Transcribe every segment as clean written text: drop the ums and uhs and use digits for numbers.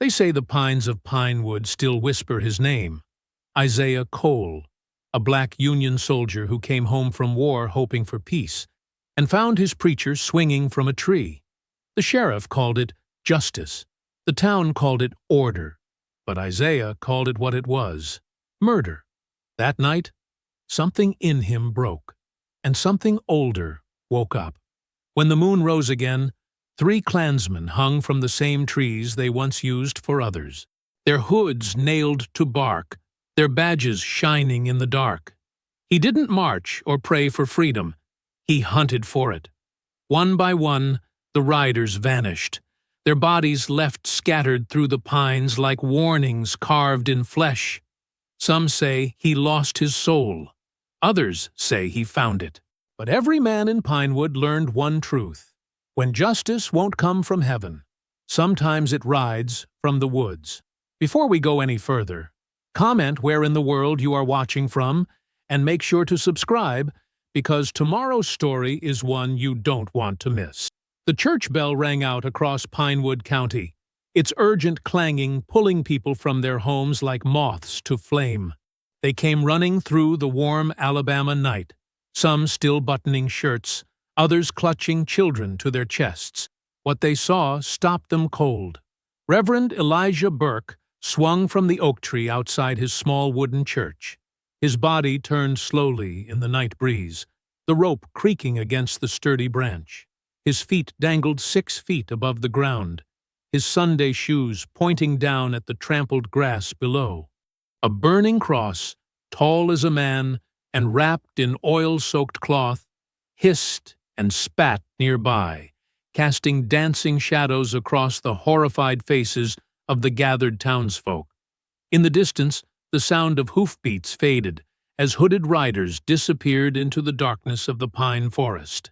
They say the pines of Pinewood still whisper his name. Isaiah Cole, a black Union soldier who came home from war hoping for peace, and found his preacher swinging from a tree. The sheriff called it justice. The town called it order. But Isaiah called it what it was: murder. That night, something in him broke, and something older woke up. When the moon rose again, 3 Klansmen hung from the same trees they once used for others, their hoods nailed to bark, their badges shining in the dark. He didn't march or pray for freedom. He hunted for it. One by one, the riders vanished, their bodies left scattered through the pines like warnings carved in flesh. Some say he lost his soul. Others say he found it. But every man in Pinewood learned one truth: when justice won't come from heaven, sometimes it rides from the woods. Before we go any further, comment where in the world you are watching from, and make sure to subscribe, because tomorrow's story is one you don't want to miss. The church bell rang out across Pinewood County, its urgent clanging pulling people from their homes like moths to flame. They came running through the warm Alabama night, some still buttoning shirts, others clutching children to their chests. What they saw stopped them cold. Reverend Elijah Burke swung from the oak tree outside his small wooden church. His body turned slowly in the night breeze, the rope creaking against the sturdy branch. His feet dangled 6 feet above the ground, his Sunday shoes pointing down at the trampled grass below. A burning cross, tall as a man and wrapped in oil-soaked cloth, hissed and spat nearby, casting dancing shadows across the horrified faces of the gathered townsfolk. In the distance, the sound of hoofbeats faded as hooded riders disappeared into the darkness of the pine forest.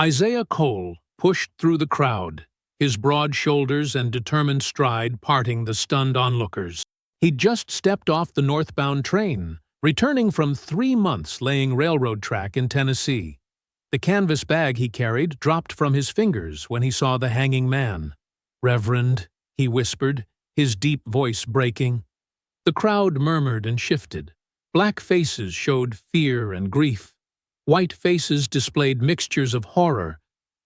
Isaiah Cole pushed through the crowd, his broad shoulders and determined stride parting the stunned onlookers. He'd just stepped off the northbound train, returning from 3 months laying railroad track in Tennessee. The canvas bag he carried dropped from his fingers when he saw the hanging man. "Reverend," he whispered, his deep voice breaking. The crowd murmured and shifted. Black faces showed fear and grief. White faces displayed mixtures of horror,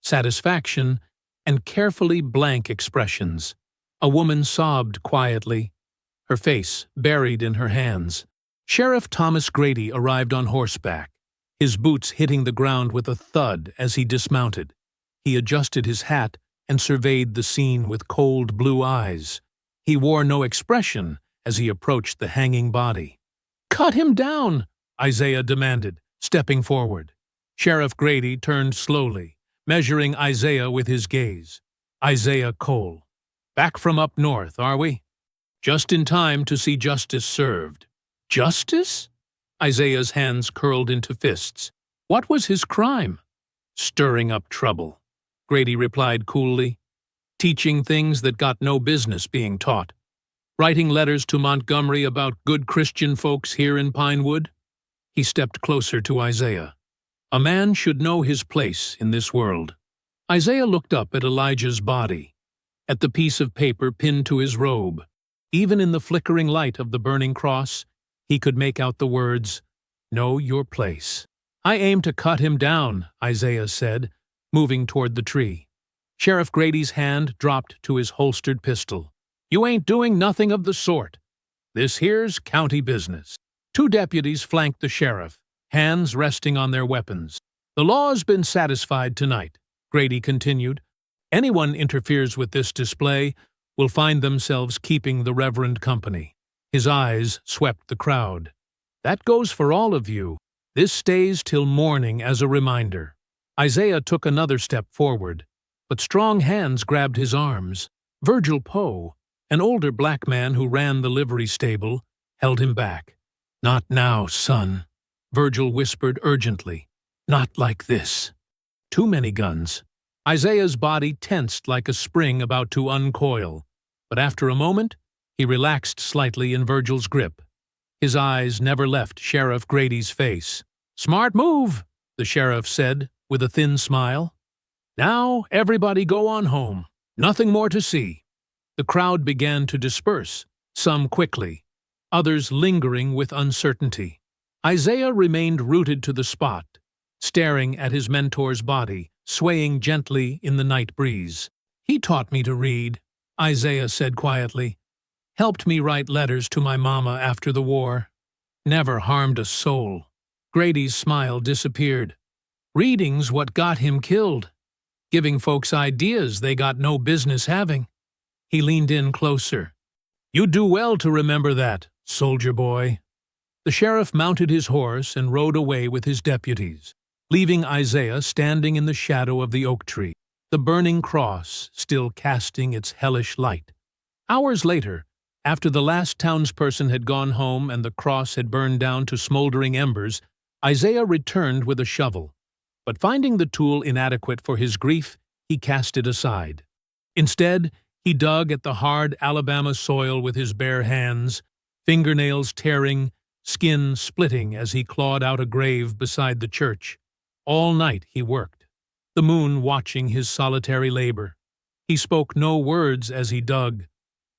satisfaction, and carefully blank expressions. A woman sobbed quietly, her face buried in her hands. Sheriff Thomas Grady arrived on horseback, his boots hitting the ground with a thud as he dismounted. He adjusted his hat and surveyed the scene with cold blue eyes. He wore no expression as he approached the hanging body. "Cut him down!" Isaiah demanded, stepping forward. Sheriff Grady turned slowly, measuring Isaiah with his gaze. "Isaiah Cole. Back from up north, are we? Just in time to see justice served." "Justice?" Isaiah's hands curled into fists. "What was his crime?" "Stirring up trouble," Grady replied coolly. "Teaching things that got no business being taught. Writing letters to Montgomery about good Christian folks here in Pinewood." He stepped closer to Isaiah. "A man should know his place in this world." Isaiah looked up at Elijah's body, at the piece of paper pinned to his robe. Even in the flickering light of the burning cross, he could make out the words, "Know your place." "I aim to cut him down," Isaiah said, moving toward the tree. Sheriff Grady's hand dropped to his holstered pistol. "You ain't doing nothing of the sort. This here's county business." 2 deputies flanked the sheriff, hands resting on their weapons. "The law's been satisfied tonight," Grady continued. "Anyone interferes with this display will find themselves keeping the Reverend company." His eyes swept the crowd. "That goes for all of you. This stays till morning as a reminder." Isaiah took another step forward, but strong hands grabbed his arms. Virgil Poe, an older black man who ran the livery stable, held him back. "Not now, son," Virgil whispered urgently. "Not like this." Too many guns. Isaiah's body tensed like a spring about to uncoil, but after a moment, he relaxed slightly in Virgil's grip. His eyes never left Sheriff Grady's face. "Smart move," the sheriff said, with a thin smile. "Now, everybody go on home. Nothing more to see." The crowd began to disperse, some quickly, others lingering with uncertainty. Isaiah remained rooted to the spot, staring at his mentor's body, swaying gently in the night breeze. "He taught me to read," Isaiah said quietly. "Helped me write letters to my mama after the war. Never harmed a soul." Grady's smile disappeared. "Reading's what got him killed. Giving folks ideas they got no business having." He leaned in closer. "You do well to remember that, soldier boy." The sheriff mounted his horse and rode away with his deputies, leaving Isaiah standing in the shadow of the oak tree, the burning cross still casting its hellish light. Hours later, after the last townsperson had gone home and the cross had burned down to smoldering embers, Isaiah returned with a shovel. But finding the tool inadequate for his grief, he cast it aside. Instead, he dug at the hard Alabama soil with his bare hands, fingernails tearing, skin splitting as he clawed out a grave beside the church. All night he worked, the moon watching his solitary labor. He spoke no words as he dug,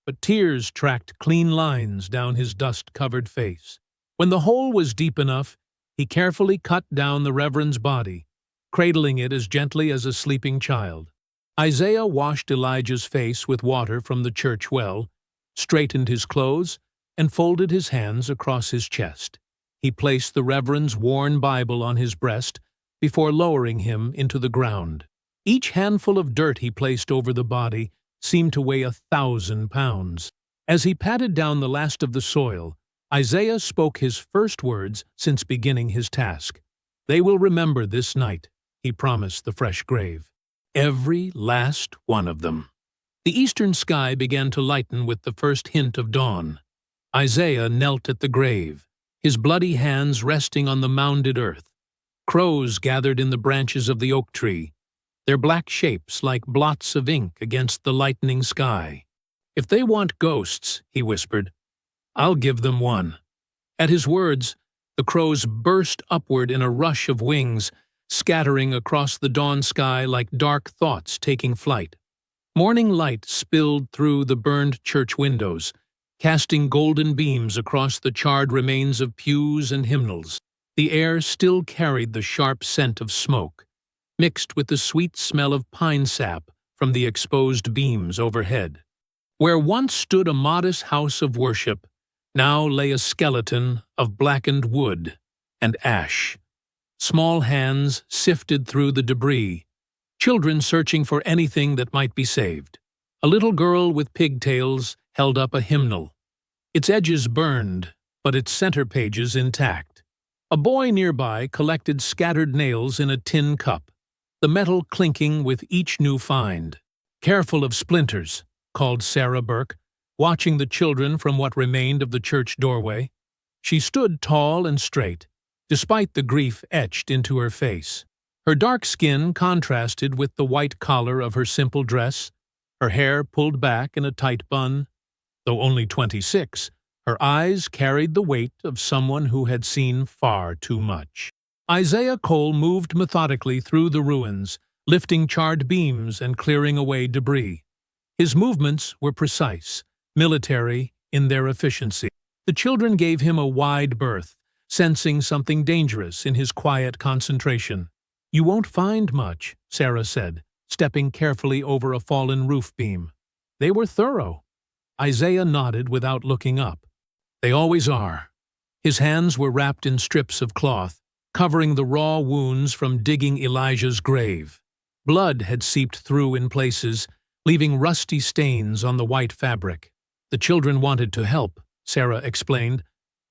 but tears tracked clean lines down his dust-covered face. When the hole was deep enough, he carefully cut down the reverend's body, cradling it as gently as a sleeping child. Isaiah washed Elijah's face with water from the church well, straightened his clothes, and folded his hands across his chest. He placed the reverend's worn Bible on his breast before lowering him into the ground. Each handful of dirt he placed over the body seemed to weigh 1,000 pounds. As he patted down the last of the soil, Isaiah spoke his first words since beginning his task. "They will remember this night," he promised the fresh grave. "Every last one of them." The eastern sky began to lighten with the first hint of dawn. Isaiah knelt at the grave, his bloody hands resting on the mounded earth. Crows gathered in the branches of the oak tree, their black shapes like blots of ink against the lightening sky. "If they want ghosts," he whispered, "I'll give them one." At his words, the crows burst upward in a rush of wings, scattering across the dawn sky like dark thoughts taking flight. Morning light spilled through the burned church windows, casting golden beams across the charred remains of pews and hymnals. The air still carried the sharp scent of smoke, mixed with the sweet smell of pine sap from the exposed beams overhead. Where once stood a modest house of worship, now lay a skeleton of blackened wood and ash. Small hands sifted through the debris, children searching for anything that might be saved. A little girl with pigtails held up a hymnal, its edges burned, but its center pages intact. A boy nearby collected scattered nails in a tin cup, the metal clinking with each new find. "Careful of splinters," called Sarah Burke, watching the children from what remained of the church doorway. She stood tall and straight, despite the grief etched into her face. Her dark skin contrasted with the white collar of her simple dress, her hair pulled back in a tight bun. Though only 26, her eyes carried the weight of someone who had seen far too much. Isaiah Cole moved methodically through the ruins, lifting charred beams and clearing away debris. His movements were precise, military in their efficiency. The children gave him a wide berth, sensing something dangerous in his quiet concentration. "You won't find much," Sarah said, stepping carefully over a fallen roof beam. "They were thorough." Isaiah nodded without looking up. "They always are." His hands were wrapped in strips of cloth, covering the raw wounds from digging Elijah's grave. Blood had seeped through in places, leaving rusty stains on the white fabric. "The children wanted to help," Sarah explained,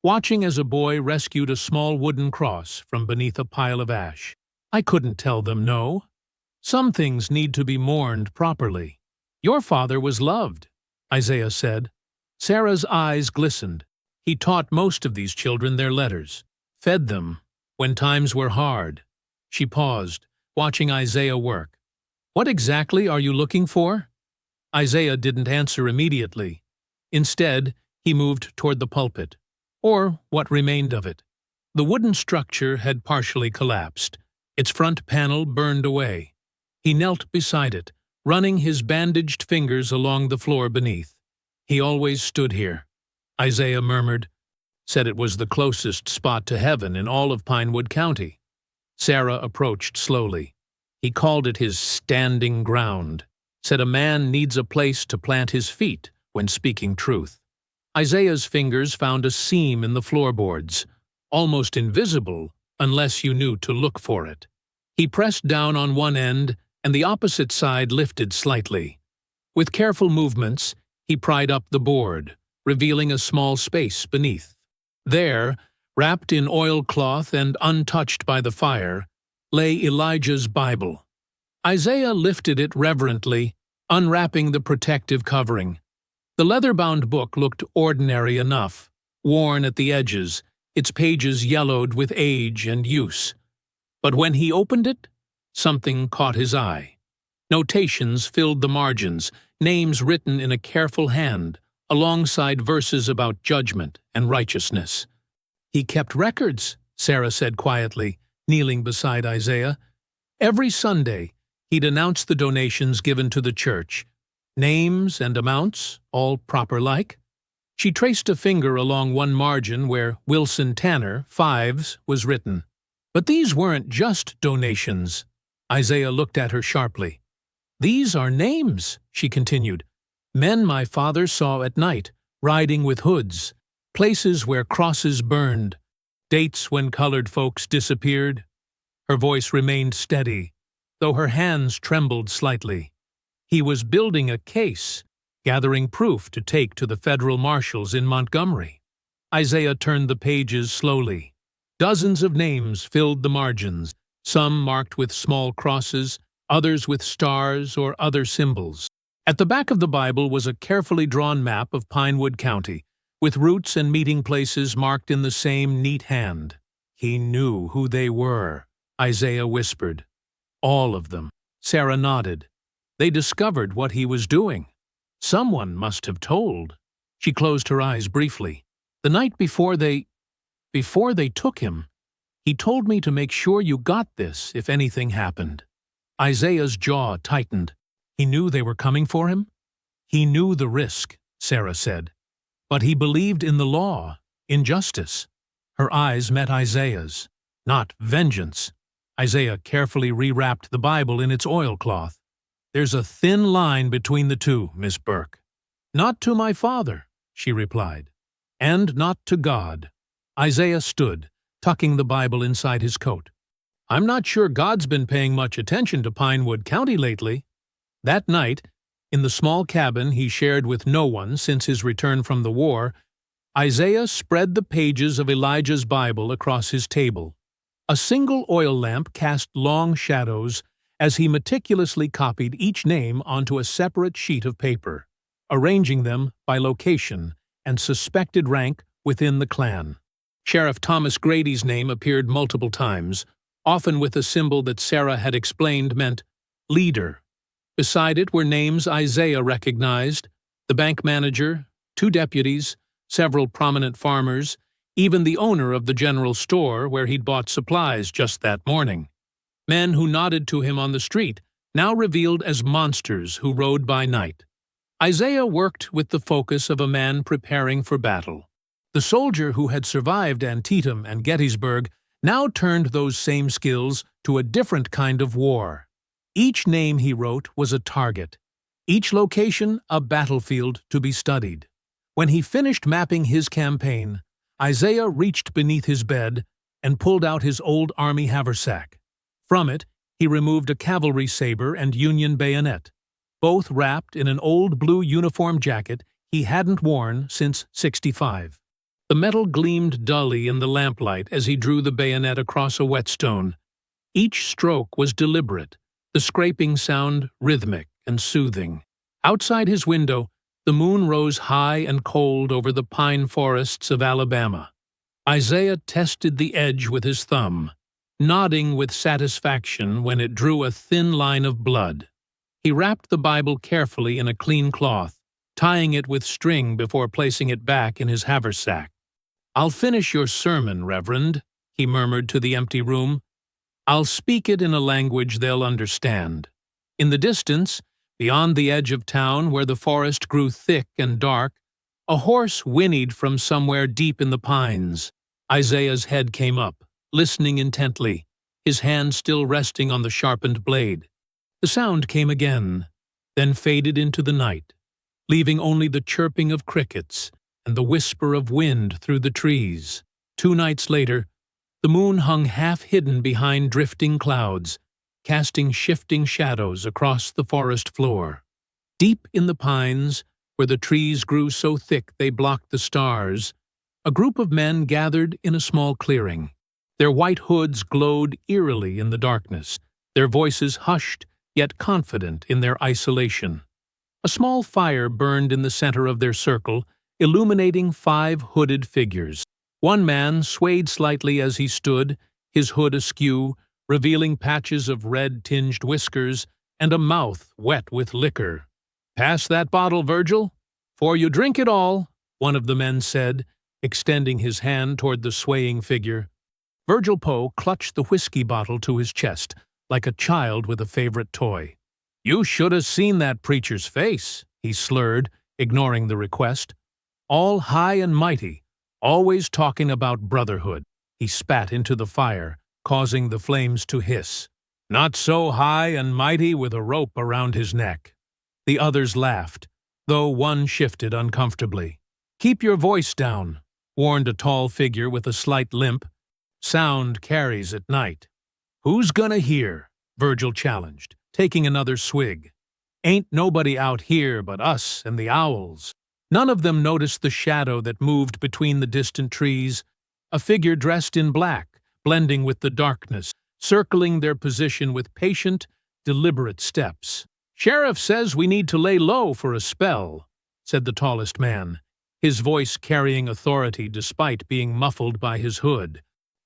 watching as a boy rescued a small wooden cross from beneath a pile of ash. "I couldn't tell them no. Some things need to be mourned properly." "Your father was loved," Isaiah said. Sarah's eyes glistened. He taught most of these children their letters, fed them when times were hard. She paused, watching Isaiah work. "What exactly are you looking for?" Isaiah didn't answer immediately. Instead, he moved toward the pulpit, or what remained of it. The wooden structure had partially collapsed, its front panel burned away. He knelt beside it, running his bandaged fingers along the floor beneath. "He always stood here," Isaiah murmured. "Said it was the closest spot to heaven in all of Pinewood County." Sarah approached slowly. "He called it his standing ground. Said a man needs a place to plant his feet when speaking truth." Isaiah's fingers found a seam in the floorboards, almost invisible unless you knew to look for it. He pressed down on one end, and the opposite side lifted slightly. With careful movements, he pried up the board, revealing a small space beneath. There, wrapped in oilcloth and untouched by the fire, lay Elijah's Bible. Isaiah lifted it reverently, unwrapping the protective covering. The leather-bound book looked ordinary enough, worn at the edges, its pages yellowed with age and use. But when he opened it, something caught his eye. Notations filled the margins, names written in a careful hand, alongside verses about judgment and righteousness. "He kept records," Sarah said quietly, kneeling beside Isaiah. "Every Sunday, he'd announce the donations given to the church. Names and amounts, all proper-like." She traced a finger along one margin where Wilson Tanner, 5s, was written. "But these weren't just donations." Isaiah looked at her sharply. "These are names," she continued. "Men my father saw at night, riding with hoods, places where crosses burned, dates when colored folks disappeared." Her voice remained steady, though her hands trembled slightly. "He was building a case, gathering proof to take to the federal marshals in Montgomery." Isaiah turned the pages slowly. Dozens of names filled the margins, some marked with small crosses, others with stars or other symbols. At the back of the Bible was a carefully drawn map of Pinewood County, with routes and meeting places marked in the same neat hand. "He knew who they were," Isaiah whispered. "All of them." Sarah nodded. "They discovered what he was doing. Someone must have told." She closed her eyes briefly. "The night before they took him, he told me to make sure you got this if anything happened." Isaiah's jaw tightened. "He knew they were coming for him?" "He knew the risk," Sarah said. "But he believed in the law, in justice." Her eyes met Isaiah's. "Not vengeance." Isaiah carefully rewrapped the Bible in its oilcloth. "There's a thin line between the two, Miss Burke." "Not to my father," she replied. "And not to God." Isaiah stood, tucking the Bible inside his coat. "I'm not sure God's been paying much attention to Pinewood County lately." That night, in the small cabin he shared with no one since his return from the war, Isaiah spread the pages of Elijah's Bible across his table. A single oil lamp cast long shadows as he meticulously copied each name onto a separate sheet of paper, arranging them by location and suspected rank within the Klan. Sheriff Thomas Grady's name appeared multiple times, often with a symbol that Sarah had explained meant leader. Beside it were names Isaiah recognized: the bank manager, 2 deputies, several prominent farmers, even the owner of the general store where he'd bought supplies just that morning. Men who nodded to him on the street, now revealed as monsters who rode by night. Isaiah worked with the focus of a man preparing for battle. The soldier who had survived Antietam and Gettysburg now turned those same skills to a different kind of war. Each name he wrote was a target, each location a battlefield to be studied. When he finished mapping his campaign, Isaiah reached beneath his bed and pulled out his old army haversack. From it, he removed a cavalry saber and Union bayonet, both wrapped in an old blue uniform jacket he hadn't worn since '65. The metal gleamed dully in the lamplight as he drew the bayonet across a whetstone. Each stroke was deliberate, the scraping sound rhythmic and soothing. Outside his window, the moon rose high and cold over the pine forests of Alabama. Isaiah tested the edge with his thumb, nodding with satisfaction when it drew a thin line of blood. He wrapped the Bible carefully in a clean cloth, tying it with string before placing it back in his haversack. "I'll finish your sermon, Reverend," he murmured to the empty room. "I'll speak it in a language they'll understand." In the distance, Beyond the edge of town, where the forest grew thick and dark, a horse whinnied from somewhere deep in the pines. Isaiah's head came up, listening intently, his hand still resting on the sharpened blade. The sound came again, then faded into the night, leaving only the chirping of crickets and the whisper of wind through the trees. 2 nights later, the moon hung half-hidden behind drifting clouds, casting shifting shadows across the forest floor. Deep in the pines, where the trees grew so thick they blocked the stars, a group of men gathered in a small clearing. Their white hoods glowed eerily in the darkness, their voices hushed yet confident in their isolation. A small fire burned in the center of their circle, illuminating 5 hooded figures. One man swayed slightly as he stood, his hood askew, revealing patches of red-tinged whiskers and a mouth wet with liquor. "Pass that bottle, Virgil, for you drink it all," one of the men said, extending his hand toward the swaying figure. Virgil Poe clutched the whiskey bottle to his chest, like a child with a favorite toy. "You should have seen that preacher's face," he slurred, ignoring the request. "All high and mighty, always talking about brotherhood." He spat into the fire, causing the flames to hiss. "Not so high and mighty with a rope around his neck." The others laughed, though one shifted uncomfortably. "Keep your voice down," warned a tall figure with a slight limp. "Sound carries at night." "Who's gonna hear?" Virgil challenged, taking another swig. "Ain't nobody out here but us and the owls." None of them noticed the shadow that moved between the distant trees, a figure dressed in black, blending with the darkness, circling their position with patient, deliberate steps. "Sheriff says we need to lay low for a spell," said the tallest man, his voice carrying authority despite being muffled by his hood.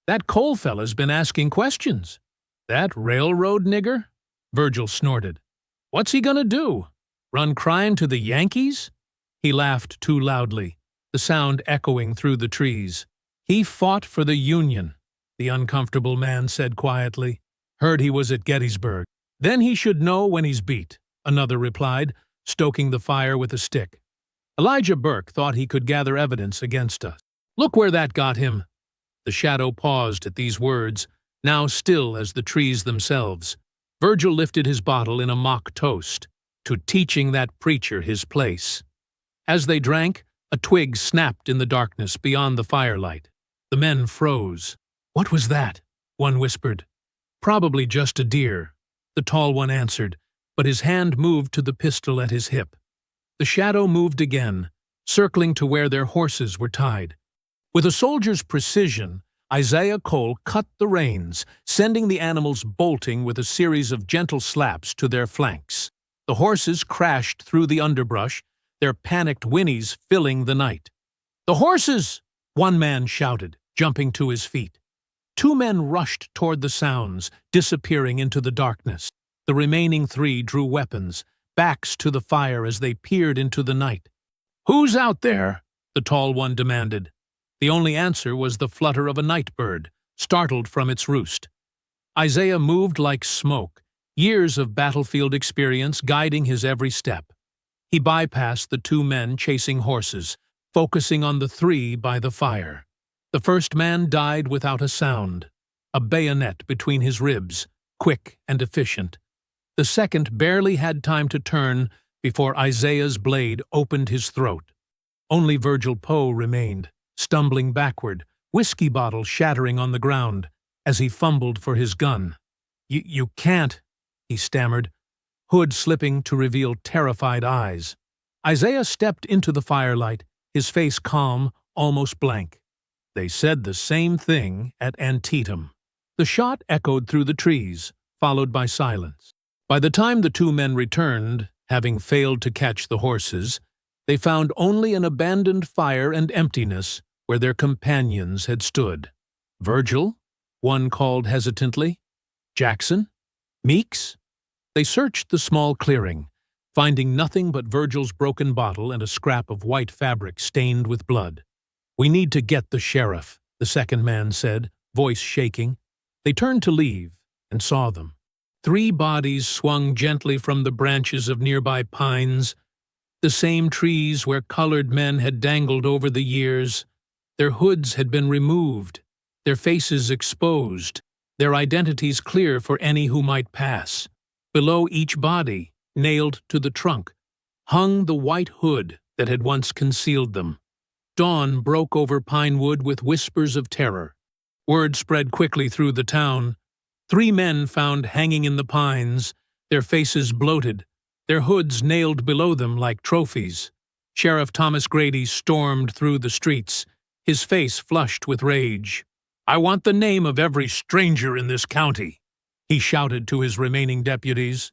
"That Cole fella's been asking questions." "That railroad nigger?" Virgil snorted. "What's he gonna do? Run crying to the Yankees?" He laughed too loudly, the sound echoing through the trees. "He fought for the Union," the uncomfortable man said quietly. "Heard he was at Gettysburg." "Then he should know when he's beat," another replied, stoking the fire with a stick. "Elijah Burke thought he could gather evidence against us. Look where that got him." The shadow paused at these words, now still as the trees themselves. Virgil lifted his bottle in a mock toast, to teaching that preacher his place. As they drank, a twig snapped in the darkness beyond the firelight. The men froze. "What was that?" one whispered. "Probably just a deer," the tall one answered, but his hand moved to the pistol at his hip. The shadow moved again, circling to where their horses were tied. With a soldier's precision, Isaiah Cole cut the reins, sending the animals bolting with a series of gentle slaps to their flanks. The horses crashed through the underbrush, their panicked whinnies filling the night. "The horses!" one man shouted, jumping to his feet. 2 men rushed toward the sounds, disappearing into the darkness. The remaining 3 drew weapons, backs to the fire as they peered into the night. "Who's out there?" the tall one demanded. The only answer was the flutter of a night bird, startled from its roost. Isaiah moved like smoke, years of battlefield experience guiding his every step. He bypassed the 2 men chasing horses, focusing on the 3 by the fire. The first man died without a sound, a bayonet between his ribs, quick and efficient. The second barely had time to turn before Isaiah's blade opened his throat. Only Virgil Poe remained, stumbling backward, whiskey bottle shattering on the ground, as he fumbled for his gun. You can't," he stammered, hood slipping to reveal terrified eyes. Isaiah stepped into the firelight, his face calm, almost blank. "They said the same thing at Antietam." The shot echoed through the trees, followed by silence. By the time the 2 men returned, having failed to catch the horses, they found only an abandoned fire and emptiness where their companions had stood. "Virgil?" one called hesitantly. "Jackson? Meeks?" They searched the small clearing, finding nothing but Virgil's broken bottle and a scrap of white fabric stained with blood. "We need to get the sheriff," the second man said, voice shaking. They turned to leave and saw them. 3 bodies swung gently from the branches of nearby pines, the same trees where colored men had dangled over the years. Their hoods had been removed, their faces exposed, their identities clear for any who might pass. Below each body, nailed to the trunk, hung the white hood that had once concealed them. Dawn broke over Pinewood with whispers of terror. Word spread quickly through the town. 3 men found hanging in the pines, their faces bloated, their hoods nailed below them like trophies. Sheriff Thomas Grady stormed through the streets, his face flushed with rage. "I want the name of every stranger in this county," he shouted to his remaining deputies.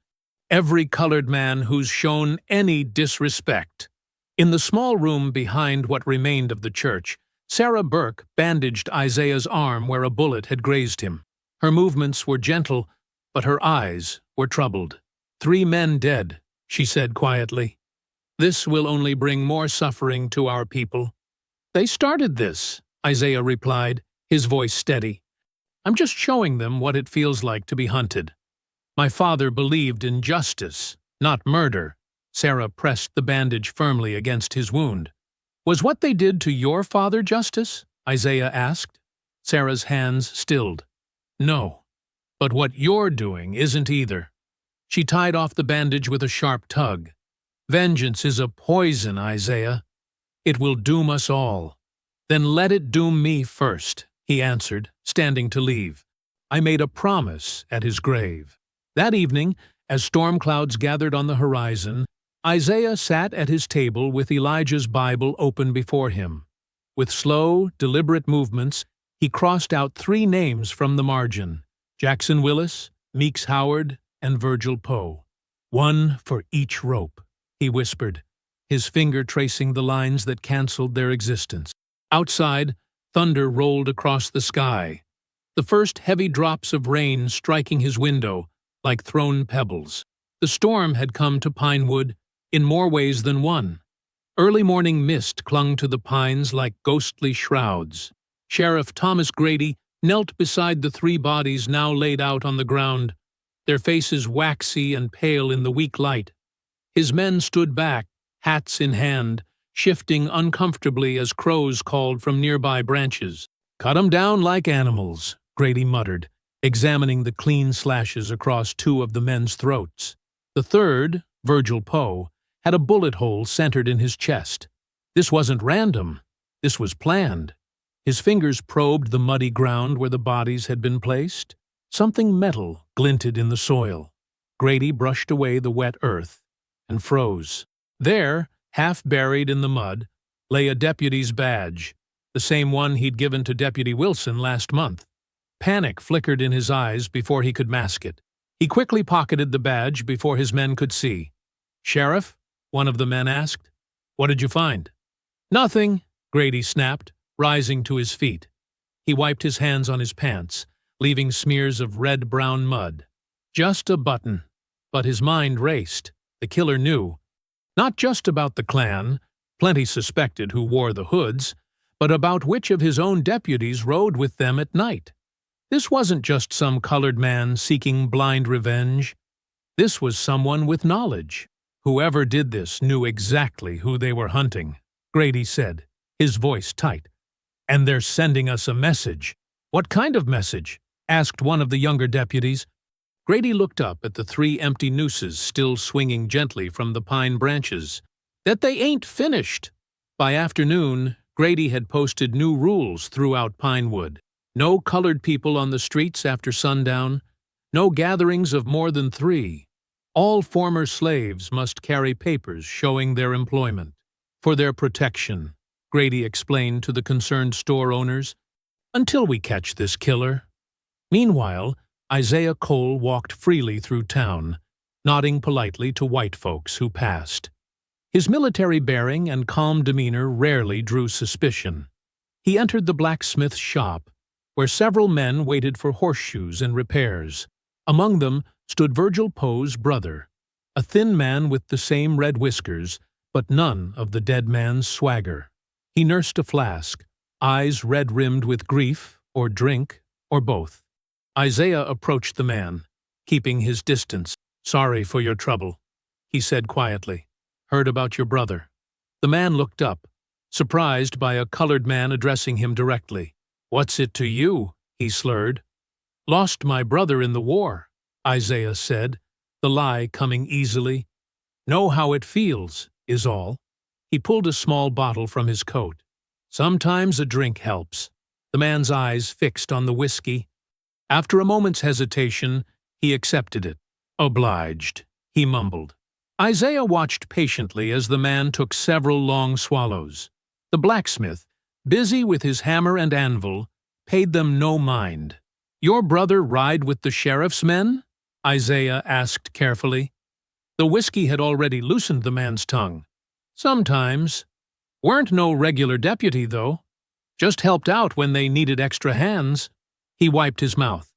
"Every colored man who's shown any disrespect." In the small room behind what remained of the church, Sarah Burke bandaged Isaiah's arm where a bullet had grazed him. Her movements were gentle, but her eyes were troubled. 3 men dead, she said quietly. "This will only bring more suffering to our people." "They started this," Isaiah replied, his voice steady. "I'm just showing them what it feels like to be hunted. My father believed in justice, not murder." Sarah pressed the bandage firmly against his wound. "Was what they did to your father justice?" Isaiah asked. Sarah's hands stilled. "No, but what you're doing isn't either." She tied off the bandage with a sharp tug. "Vengeance is a poison, Isaiah. It will doom us all." "Then let it doom me first," he answered, standing to leave. "I made a promise at his grave." That evening, as storm clouds gathered on the horizon, Isaiah sat at his table with Elijah's Bible open before him. With slow, deliberate movements, he crossed out 3 names from the margin: Jackson Willis, Meeks Howard, and Virgil Poe. "One for each rope," he whispered, his finger tracing the lines that canceled their existence. Outside, thunder rolled across the sky, the first heavy drops of rain striking his window like thrown pebbles. The storm had come to Pinewood in more ways than one. Early morning mist clung to the pines like ghostly shrouds. Sheriff Thomas Grady knelt beside the 3 bodies now laid out on the ground, their faces waxy and pale in the weak light. His men stood back, hats in hand, shifting uncomfortably as crows called from nearby branches. "Cut 'em down like animals," Grady muttered, examining the clean slashes across 2 of the men's throats. The third, Virgil Poe, had a bullet hole centered in his chest. This wasn't random. This was planned. His fingers probed the muddy ground where the bodies had been placed. Something metal glinted in the soil. Grady brushed away the wet earth and froze. There, half buried in the mud, lay a deputy's badge, the same one he'd given to Deputy Wilson last month. Panic flickered in his eyes before he could mask it. He quickly pocketed the badge before his men could see. "Sheriff?" one of the men asked. "What did you find?" "Nothing," Grady snapped, rising to his feet. He wiped his hands on his pants, leaving smears of red-brown mud. "Just a button." But his mind raced. The killer knew. Not just about the Klan, plenty suspected who wore the hoods, but about which of his own deputies rode with them at night. This wasn't just some colored man seeking blind revenge. This was someone with knowledge. Whoever did this knew exactly who they were hunting, Grady said, his voice tight. "And they're sending us a message." "What kind of message?" asked one of the younger deputies. Grady looked up at the 3 empty nooses still swinging gently from the pine branches. "That they ain't finished." By afternoon, Grady had posted new rules throughout Pinewood. No colored people on the streets after sundown, no gatherings of more than 3. All former slaves must carry papers showing their employment. "For their protection," Grady explained to the concerned store owners, "until we catch this killer." Meanwhile, Isaiah Cole walked freely through town, nodding politely to white folks who passed. His military bearing and calm demeanor rarely drew suspicion. He entered the blacksmith's shop, where several men waited for horseshoes and repairs. Among them stood Virgil Poe's brother, a thin man with the same red whiskers, but none of the dead man's swagger. He nursed a flask, eyes red-rimmed with grief, or drink, or both. Isaiah approached the man, keeping his distance. "Sorry for your trouble," he said quietly. "Heard about your brother." The man looked up, surprised by a colored man addressing him directly. "What's it to you?" he slurred. "Lost my brother in the war," Isaiah said, the lie coming easily. "Know how it feels, is all." He pulled a small bottle from his coat. "Sometimes a drink helps." The man's eyes fixed on the whiskey. After a moment's hesitation, he accepted it. "Obliged," he mumbled. Isaiah watched patiently as the man took several long swallows. The blacksmith, busy with his hammer and anvil, paid them no mind. "Your brother ride with the sheriff's men?" Isaiah asked carefully. The whiskey had already loosened the man's tongue. "Sometimes. Weren't no regular deputy, though. Just helped out when they needed extra hands." He wiped his mouth.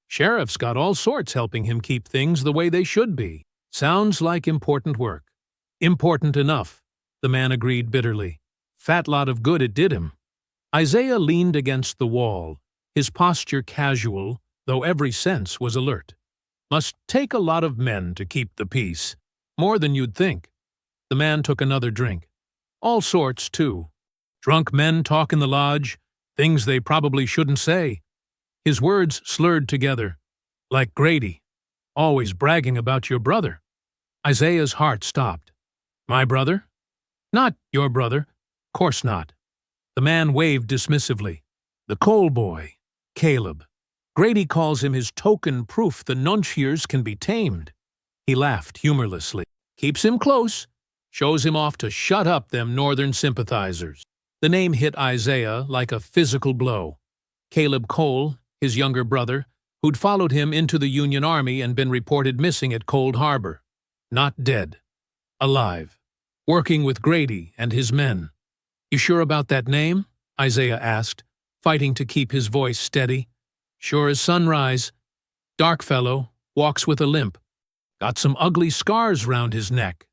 "Sheriff's got all sorts helping him keep things the way they should be. Sounds like important work." "Important enough," the man agreed bitterly. "Fat lot of good it did him." Isaiah leaned against the wall, his posture casual, though every sense was alert. "Must take a lot of men to keep the peace. More than you'd think." The man took another drink. "All sorts, too. Drunk men talk in the lodge, things they probably shouldn't say." His words slurred together. "Like Grady. Always bragging about your brother." Isaiah's heart stopped. "My brother? Not your brother. Course not." The man waved dismissively. "The Cole boy, Caleb. Grady calls him his token proof the nunchiers can be tamed." He laughed humorlessly. "Keeps him close. Shows him off to shut up them northern sympathizers." The name hit Isaiah like a physical blow. Caleb Cole, his younger brother, who'd followed him into the Union Army and been reported missing at Cold Harbor. Not dead. Alive. Working with Grady and his men. "You sure about that name?" Isaiah asked, fighting to keep his voice steady. "Sure as sunrise. Dark fellow, walks with a limp. Got some ugly scars round his neck."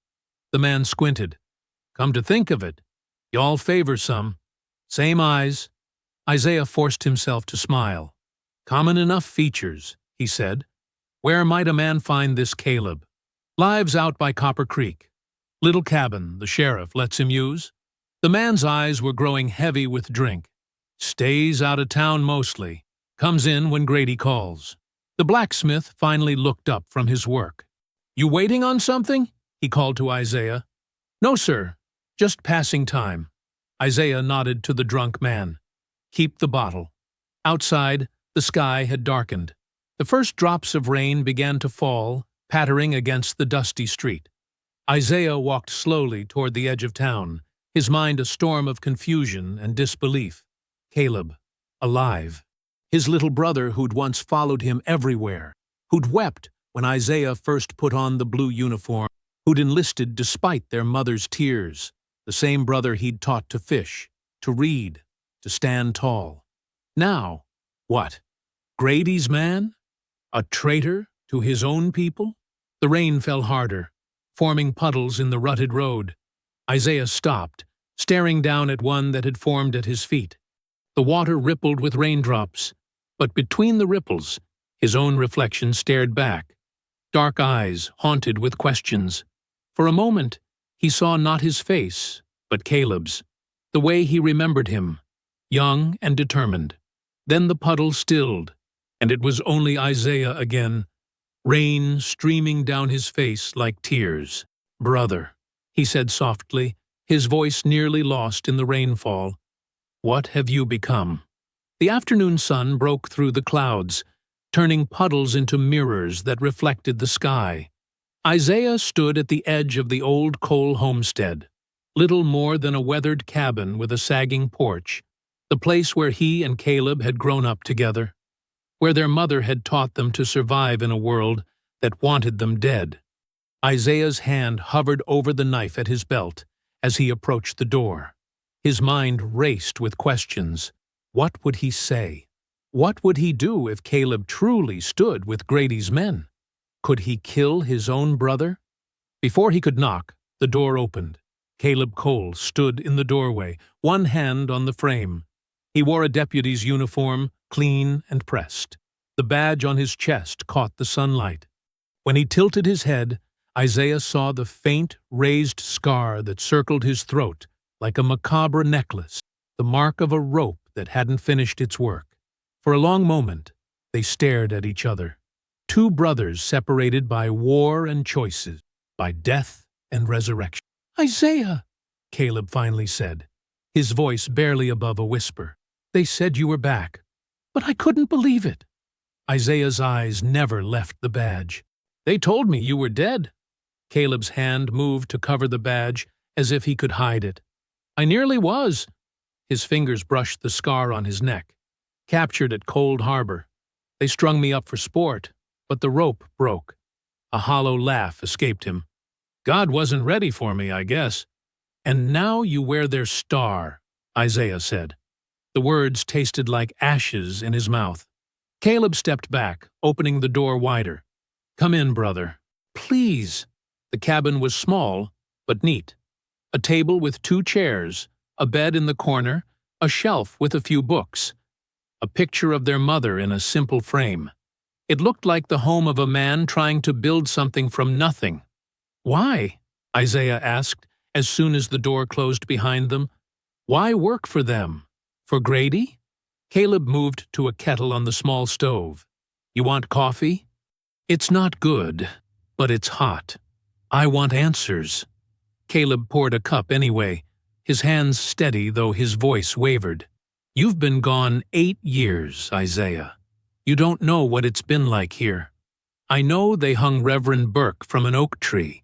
The man squinted. "Come to think of it, y'all favor some. Same eyes." Isaiah forced himself to smile. "Common enough features," he said. "Where might a man find this Caleb?" "Lives out by Copper Creek. Little cabin the sheriff lets him use." The man's eyes were growing heavy with drink. "Stays out of town mostly. Comes in when Grady calls." The blacksmith finally looked up from his work. "You waiting on something?" he called to Isaiah. "No, sir. Just passing time." Isaiah nodded to the drunk man. "Keep the bottle." Outside, the sky had darkened. The first drops of rain began to fall, pattering against the dusty street. Isaiah walked slowly toward the edge of town, his mind a storm of confusion and disbelief. Caleb, alive. His little brother who'd once followed him everywhere, who'd wept when Isaiah first put on the blue uniform, who'd enlisted despite their mother's tears, the same brother he'd taught to fish, to read, to stand tall. Now, what? Grady's man? A traitor to his own people? The rain fell harder, forming puddles in the rutted road. Isaiah stopped, staring down at one that had formed at his feet. The water rippled with raindrops, but between the ripples, his own reflection stared back, dark eyes haunted with questions. For a moment, he saw not his face, but Caleb's, the way he remembered him, young and determined. Then the puddle stilled, and it was only Isaiah again, rain streaming down his face like tears. "Brother," he said softly, his voice nearly lost in the rainfall, "what have you become?" The afternoon sun broke through the clouds, turning puddles into mirrors that reflected the sky. Isaiah stood at the edge of the old Cole homestead, little more than a weathered cabin with a sagging porch, the place where he and Caleb had grown up together, where their mother had taught them to survive in a world that wanted them dead. Isaiah's hand hovered over the knife at his belt as he approached the door. His mind raced with questions. What would he say? What would he do if Caleb truly stood with Grady's men? Could he kill his own brother? Before he could knock, the door opened. Caleb Cole stood in the doorway, one hand on the frame. He wore a deputy's uniform, clean and pressed. The badge on his chest caught the sunlight. When he tilted his head, Isaiah saw the faint, raised scar that circled his throat like a macabre necklace, the mark of a rope that hadn't finished its work. For a long moment, they stared at each other. Two brothers separated by war and choices, by death and resurrection. "Isaiah," Caleb finally said, his voice barely above a whisper. "They said you were back, but I couldn't believe it." Isaiah's eyes never left the badge. "They told me you were dead." Caleb's hand moved to cover the badge as if he could hide it. "I nearly was." His fingers brushed the scar on his neck. "Captured at Cold Harbor. They strung me up for sport, but the rope broke." A hollow laugh escaped him. "God wasn't ready for me, I guess." "And now you wear their star," Isaiah said. The words tasted like ashes in his mouth. Caleb stepped back, opening the door wider. "Come in, brother." "Please." The cabin was small, but neat. A table with 2 chairs, a bed in the corner, a shelf with a few books. A picture of their mother in a simple frame. It looked like the home of a man trying to build something from nothing. "Why?" Isaiah asked as soon as the door closed behind them. "Why work for them? For Grady?" Caleb moved to a kettle on the small stove. "You want coffee?" "It's not good, but it's hot. I want answers." Caleb poured a cup anyway, his hands steady though his voice wavered. "You've been gone 8 years, Isaiah. You don't know what it's been like here. I know they hung Reverend Burke from an oak tree.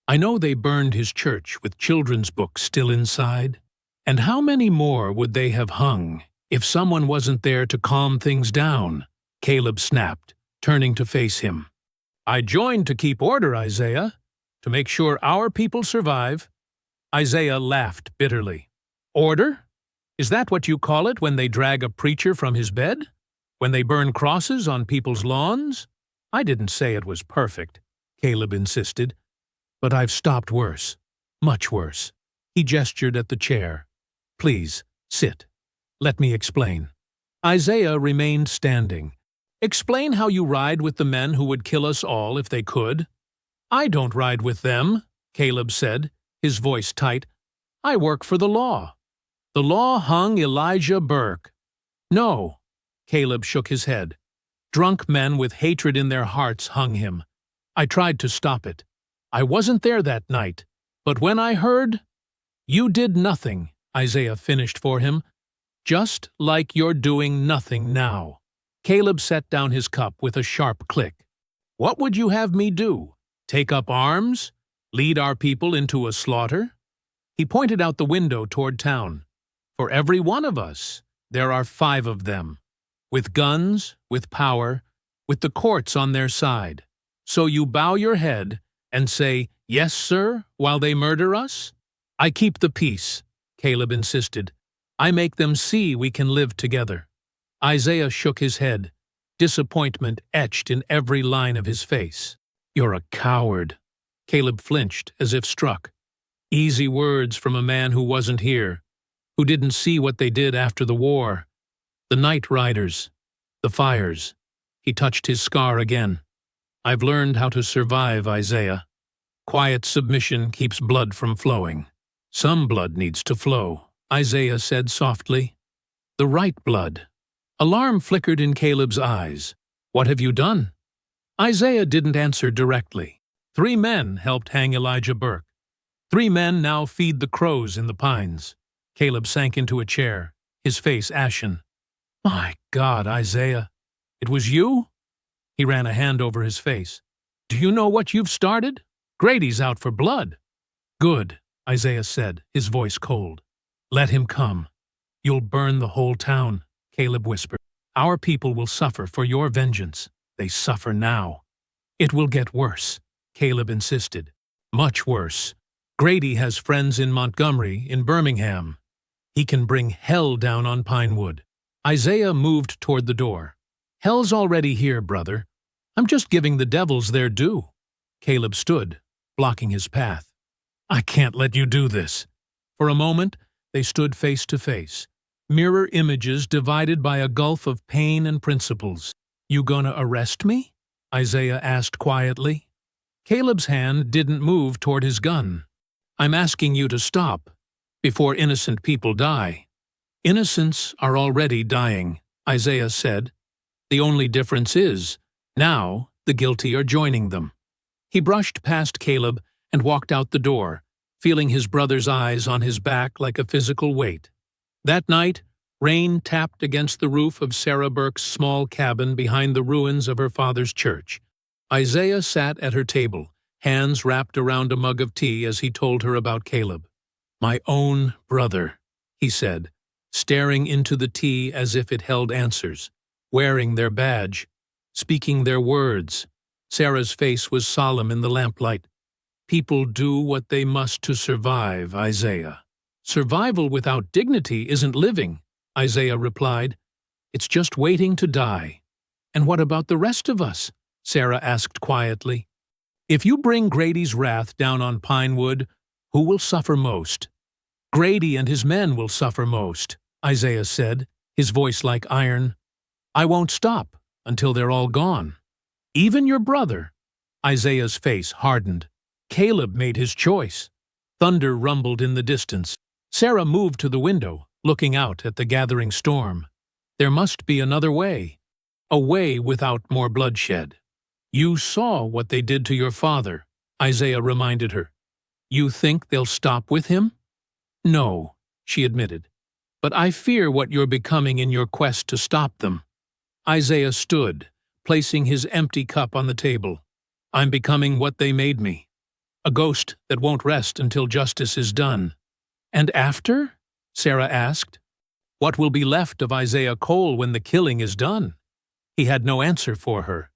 I know they burned his church with children's books still inside. And how many more would they have hung if someone wasn't there to calm things down?" Caleb snapped, turning to face him. "I joined to keep order, Isaiah, to make sure our people survive." Isaiah laughed bitterly. "Order? Is that what you call it when they drag a preacher from his bed? When they burn crosses on people's lawns?" "I didn't say it was perfect," Caleb insisted. "But I've stopped worse. Much worse." He gestured at the chair. "Please, sit. Let me explain." Isaiah remained standing. "Explain how you ride with the men who would kill us all if they could." "I don't ride with them," Caleb said, his voice tight. "I work for the law. The law hung Elijah Burke." "No." Caleb shook his head. "Drunk men with hatred in their hearts hung him. I tried to stop it. I wasn't there that night, but when I heard—" "You did nothing," Isaiah finished for him. "Just like you're doing nothing now." Caleb set down his cup with a sharp click. "What would you have me do? Take up arms? Lead our people into a slaughter?" He pointed out the window toward town. "For every one of us, there are 5 of them. With guns, with power, with the courts on their side. So you bow your head and say, 'Yes, sir,' while they murder us?" "I keep the peace," Caleb insisted. "I make them see we can live together." Isaiah shook his head, disappointment etched in every line of his face. "You're a coward." Caleb flinched as if struck. Easy words from a man who wasn't here, who didn't see what they did after the war. The night riders, the fires. He touched his scar again. "I've learned how to survive, Isaiah. Quiet submission keeps blood from flowing." "Some blood needs to flow," Isaiah said softly. "The right blood." Alarm flickered in Caleb's eyes. "What have you done?" Isaiah didn't answer directly. 3 men helped hang Elijah Burke. 3 men now feed the crows in the pines. Caleb sank into a chair, his face ashen. "My God, Isaiah, it was you?" He ran a hand over his face. "Do you know what you've started? Grady's out for blood." "Good," Isaiah said, his voice cold. "Let him come." "You'll burn the whole town," Caleb whispered. "Our people will suffer for your vengeance. They suffer now." "It will get worse," Caleb insisted. "Much worse. Grady has friends in Montgomery, in Birmingham. He can bring hell down on Pinewood." Isaiah moved toward the door. "Hell's already here, brother. I'm just giving the devils their due." Caleb stood, blocking his path. "I can't let you do this." For a moment, they stood face to face, mirror images divided by a gulf of pain and principles. "You gonna arrest me?" Isaiah asked quietly. Caleb's hand didn't move toward his gun. I'm asking you to stop, before innocent people die. Innocents are already dying, Isaiah said. The only difference is, now the guilty are joining them. He brushed past Caleb and walked out the door, feeling his brother's eyes on his back like a physical weight. That night, rain tapped against the roof of Sarah Burke's small cabin behind the ruins of her father's church. Isaiah sat at her table, hands wrapped around a mug of tea as he told her about Caleb. My own brother, he said, staring into the tea as if it held answers, wearing their badge, speaking their words. Sarah's face was solemn in the lamplight. People do what they must to survive, Isaiah. Survival without dignity isn't living, Isaiah replied. It's just waiting to die. And what about the rest of us? Sarah asked quietly. If you bring Grady's wrath down on Pinewood, who will suffer most? Grady and his men will suffer most, Isaiah said, his voice like iron. I won't stop until they're all gone. Even your brother. Isaiah's face hardened. Caleb made his choice. Thunder rumbled in the distance. Sarah moved to the window, looking out at the gathering storm. There must be another way. A way without more bloodshed. You saw what they did to your father, Isaiah reminded her. You think they'll stop with him? No, she admitted. But I fear what you're becoming in your quest to stop them. Isaiah stood, placing his empty cup on the table. I'm becoming what they made me. A ghost that won't rest until justice is done. And after? Sarah asked. What will be left of Isaiah Cole when the killing is done? He had no answer for her.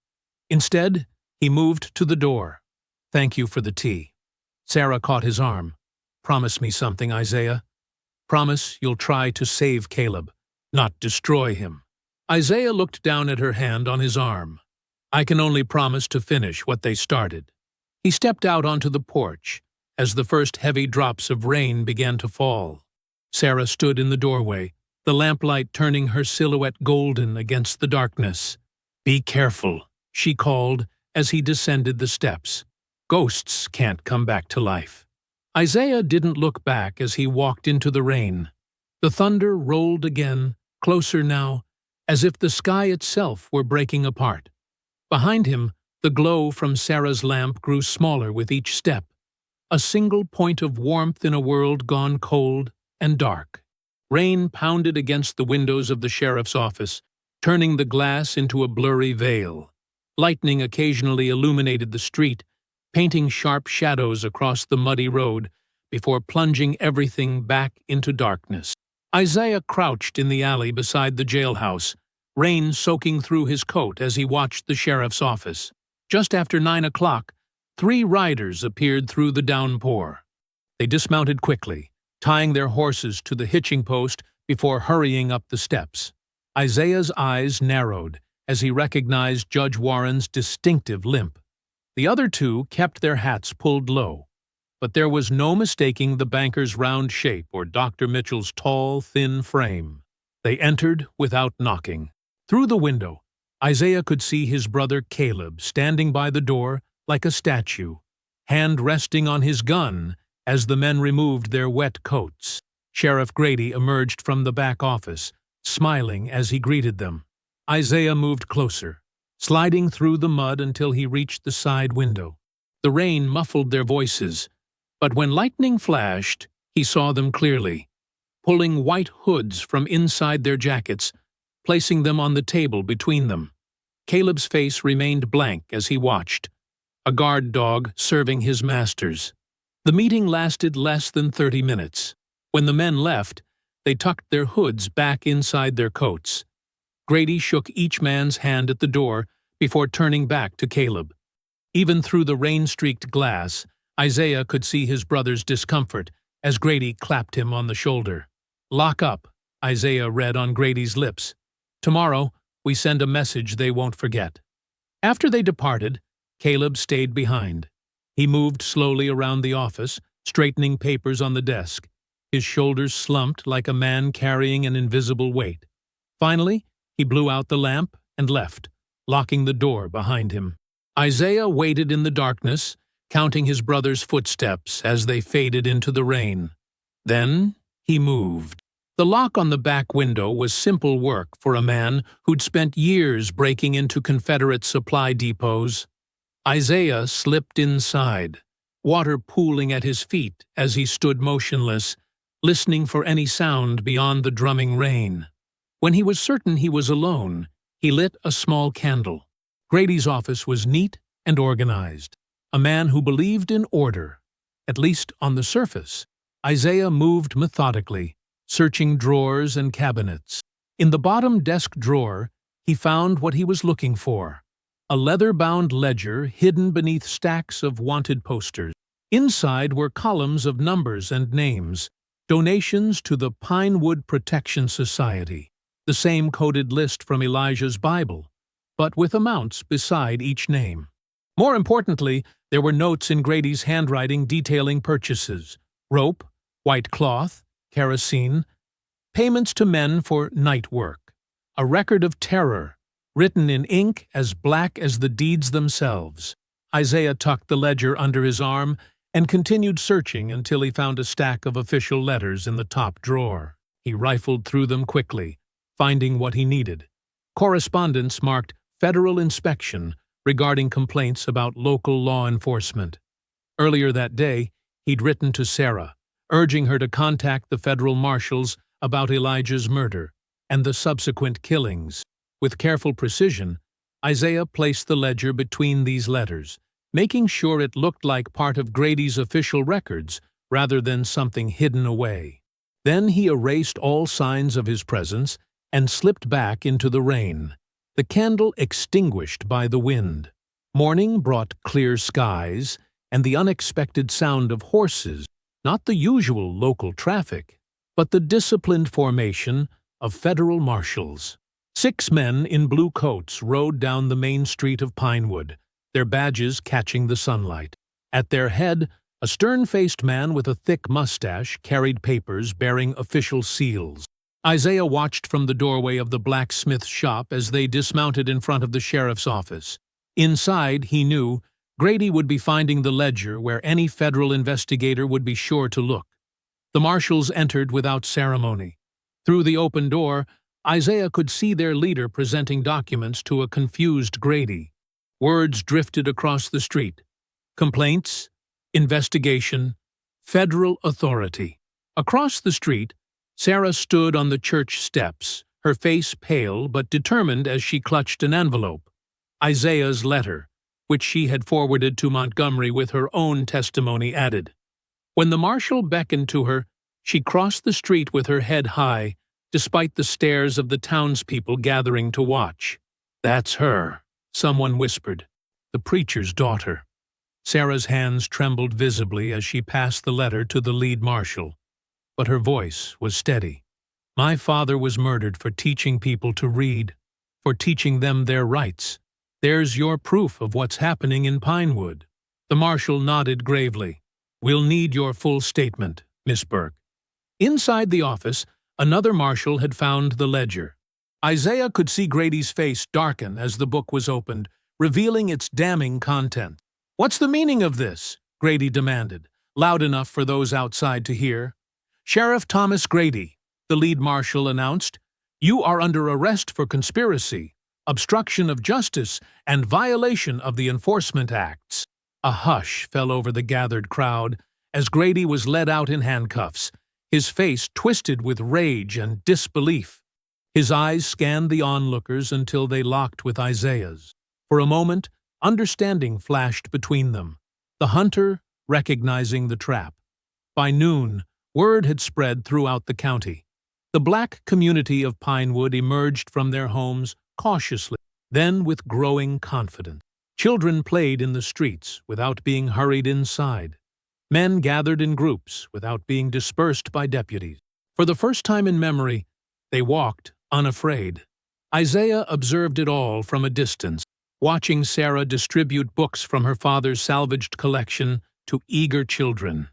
Instead, he moved to the door. Thank you for the tea. Sarah caught his arm. Promise me something, Isaiah. Promise you'll try to save Caleb, not destroy him. Isaiah looked down at her hand on his arm. I can only promise to finish what they started. He stepped out onto the porch as the first heavy drops of rain began to fall. Sarah stood in the doorway, the lamplight turning her silhouette golden against the darkness. Be careful, she called as he descended the steps. Ghosts can't come back to life. Isaiah didn't look back as he walked into the rain. The thunder rolled again, closer now, as if the sky itself were breaking apart. Behind him, the glow from Sarah's lamp grew smaller with each step, a single point of warmth in a world gone cold and dark. Rain pounded against the windows of the sheriff's office, turning the glass into a blurry veil. Lightning occasionally illuminated the street, painting sharp shadows across the muddy road before plunging everything back into darkness. Isaiah crouched in the alley beside the jailhouse, rain soaking through his coat as he watched the sheriff's office. Just after 9 o'clock, 3 riders appeared through the downpour. They dismounted quickly, tying their horses to the hitching post before hurrying up the steps. Isaiah's eyes narrowed as he recognized Judge Warren's distinctive limp. The other 2 kept their hats pulled low, but there was no mistaking the banker's round shape or Dr. Mitchell's tall, thin frame. They entered without knocking. Through the window, Isaiah could see his brother Caleb standing by the door like a statue, hand resting on his gun as the men removed their wet coats. Sheriff Grady emerged from the back office, smiling as he greeted them. Isaiah moved closer, sliding through the mud until he reached the side window. The rain muffled their voices, but when lightning flashed, he saw them clearly, pulling white hoods from inside their jackets, placing them on the table between them. Caleb's face remained blank as he watched, a guard dog serving his masters. The meeting lasted less than 30 minutes. When the men left, they tucked their hoods back inside their coats. Grady shook each man's hand at the door before turning back to Caleb. Even through the rain-streaked glass, Isaiah could see his brother's discomfort as Grady clapped him on the shoulder. Lock up, Isaiah read on Grady's lips. Tomorrow, we send a message they won't forget. After they departed, Caleb stayed behind. He moved slowly around the office, straightening papers on the desk. His shoulders slumped like a man carrying an invisible weight. Finally, he blew out the lamp and left, locking the door behind him. Isaiah waited in the darkness, counting his brother's footsteps as they faded into the rain. Then he moved. The lock on the back window was simple work for a man who'd spent years breaking into Confederate supply depots. Isaiah slipped inside, water pooling at his feet as he stood motionless, listening for any sound beyond the drumming rain. When he was certain he was alone, he lit a small candle. Grady's office was neat and organized. A man who believed in order, at least on the surface. Isaiah moved methodically, searching drawers and cabinets. In the bottom desk drawer, he found what he was looking for: a leather-bound ledger hidden beneath stacks of wanted posters. Inside were columns of numbers and names, donations to the Pinewood Protection Society, the same coded list from Elijah's Bible, but with amounts beside each name. More importantly, there were notes in Grady's handwriting detailing purchases: rope, white cloth, kerosene, payments to men for night work, a record of terror, written in ink as black as the deeds themselves. Isaiah tucked the ledger under his arm and continued searching until he found a stack of official letters in the top drawer. He rifled through them quickly, finding what he needed. Correspondence marked Federal Inspection regarding complaints about local law enforcement. Earlier that day, he'd written to Sarah, urging her to contact the federal marshals about Elijah's murder and the subsequent killings. With careful precision, Isaiah placed the ledger between these letters, making sure it looked like part of Grady's official records rather than something hidden away. Then he erased all signs of his presence and slipped back into the rain, the candle extinguished by the wind. Morning brought clear skies and the unexpected sound of horses, not the usual local traffic, but the disciplined formation of federal marshals. 6 men in blue coats rode down the main street of Pinewood, their badges catching the sunlight. At their head, a stern-faced man with a thick mustache carried papers bearing official seals. Isaiah watched from the doorway of the blacksmith shop as they dismounted in front of the sheriff's office. Inside, he knew, Grady would be finding the ledger where any federal investigator would be sure to look. The marshals entered without ceremony. Through the open door, Isaiah could see their leader presenting documents to a confused Grady. Words drifted across the street: complaints, investigation, federal authority. Across the street, Sarah stood on the church steps, her face pale but determined as she clutched an envelope. Isaiah's letter, which she had forwarded to Montgomery with her own testimony added. When the marshal beckoned to her, she crossed the street with her head high, despite the stares of the townspeople gathering to watch. "That's her," someone whispered. "The preacher's daughter." Sarah's hands trembled visibly as she passed the letter to the lead marshal, but her voice was steady. "My father was murdered for teaching people to read, for teaching them their rights. There's your proof of what's happening in Pinewood." The marshal nodded gravely. "We'll need your full statement, Miss Burke." Inside the office, another marshal had found the ledger. Isaiah could see Grady's face darken as the book was opened, revealing its damning content. "What's the meaning of this?" Grady demanded, loud enough for those outside to hear. "Sheriff Thomas Grady," the lead marshal announced, "you are under arrest for conspiracy, obstruction of justice, and violation of the Enforcement Acts." A hush fell over the gathered crowd as Grady was led out in handcuffs, his face twisted with rage and disbelief. His eyes scanned the onlookers until they locked with Isaiah's. For a moment, understanding flashed between them, the hunter recognizing the trap. By noon, word had spread throughout the county. The black community of Pinewood emerged from their homes cautiously, then with growing confidence. Children played in the streets without being hurried inside. Men gathered in groups without being dispersed by deputies. For the first time in memory, they walked unafraid. Isaiah observed it all from a distance, watching Sarah distribute books from her father's salvaged collection to eager children.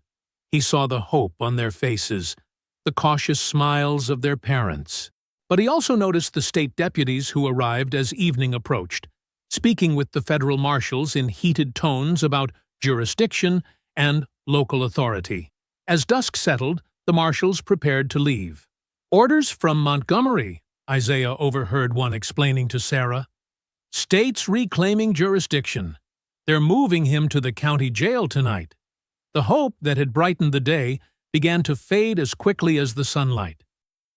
He saw the hope on their faces, the cautious smiles of their parents. But he also noticed the state deputies who arrived as evening approached, speaking with the federal marshals in heated tones about jurisdiction and local authority. As dusk settled, the marshals prepared to leave. "Orders from Montgomery," Isaiah overheard one explaining to Sarah. "State's reclaiming jurisdiction. They're moving him to the county jail tonight." The hope that had brightened the day began to fade as quickly as the sunlight.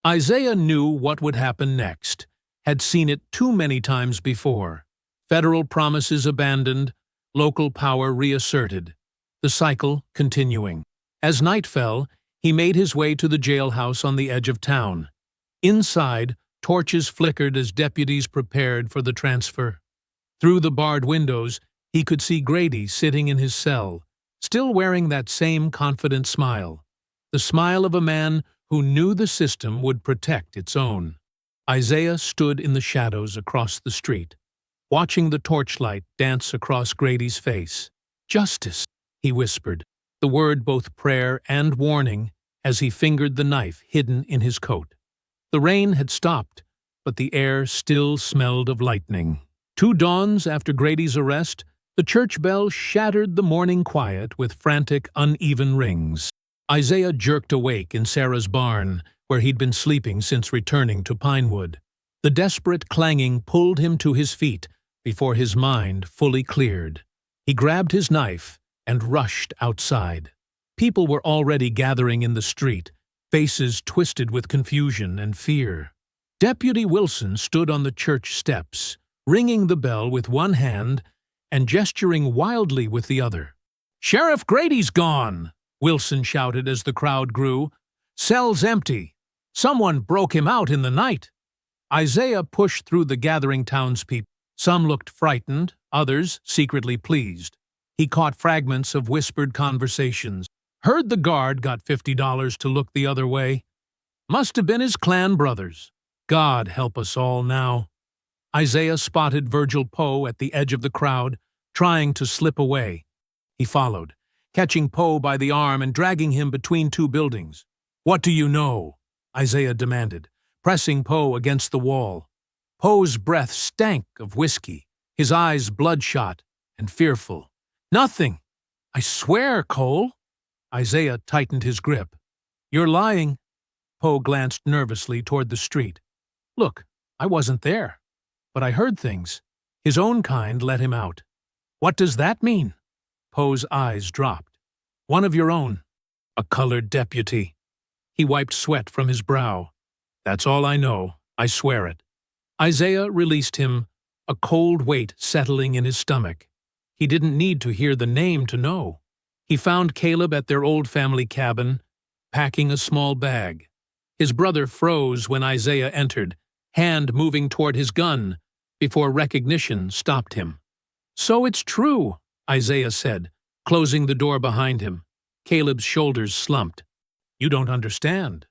Isaiah knew what would happen next, had seen it too many times before. Federal promises abandoned, local power reasserted, the cycle continuing. As night fell, he made his way to the jailhouse on the edge of town. Inside, torches flickered as deputies prepared for the transfer. Through the barred windows, he could see Grady sitting in his cell, still wearing that same confident smile, the smile of a man who knew the system would protect its own. Isaiah stood in the shadows across the street, watching the torchlight dance across Grady's face. "Justice," he whispered, the word both prayer and warning as he fingered the knife hidden in his coat. The rain had stopped, but the air still smelled of lightning. 2 dawns after Grady's arrest, the church bell shattered the morning quiet with frantic, uneven rings. Isaiah jerked awake in Sarah's barn, where he'd been sleeping since returning to Pinewood. The desperate clanging pulled him to his feet before his mind fully cleared. He grabbed his knife and rushed outside. People were already gathering in the street, faces twisted with confusion and fear. Deputy Wilson stood on the church steps, ringing the bell with one hand and gesturing wildly with the other. "Sheriff Grady's gone!" Wilson shouted as the crowd grew. "Cell's empty. Someone broke him out in the night." Isaiah pushed through the gathering townspeople. Some looked frightened, others secretly pleased. He caught fragments of whispered conversations. "Heard the guard got $50 to look the other way. Must have been his Klan brothers. God help us all now." Isaiah spotted Virgil Poe at the edge of the crowd, trying to slip away. He followed, catching Poe by the arm and dragging him between 2 buildings. "What do you know?" Isaiah demanded, pressing Poe against the wall. Poe's breath stank of whiskey, his eyes bloodshot and fearful. "Nothing. I swear, Cole." Isaiah tightened his grip. "You're lying." Poe glanced nervously toward the street. "Look, I wasn't there, but I heard things. His own kind let him out." "What does that mean?" Poe's eyes dropped. "One of your own. A colored deputy." He wiped sweat from his brow. "That's all I know. I swear it." Isaiah released him, a cold weight settling in his stomach. He didn't need to hear the name to know. He found Caleb at their old family cabin, packing a small bag. His brother froze when Isaiah entered, hand moving toward his gun, before recognition stopped him. "So it's true," Isaiah said, closing the door behind him. Caleb's shoulders slumped. "You don't understand.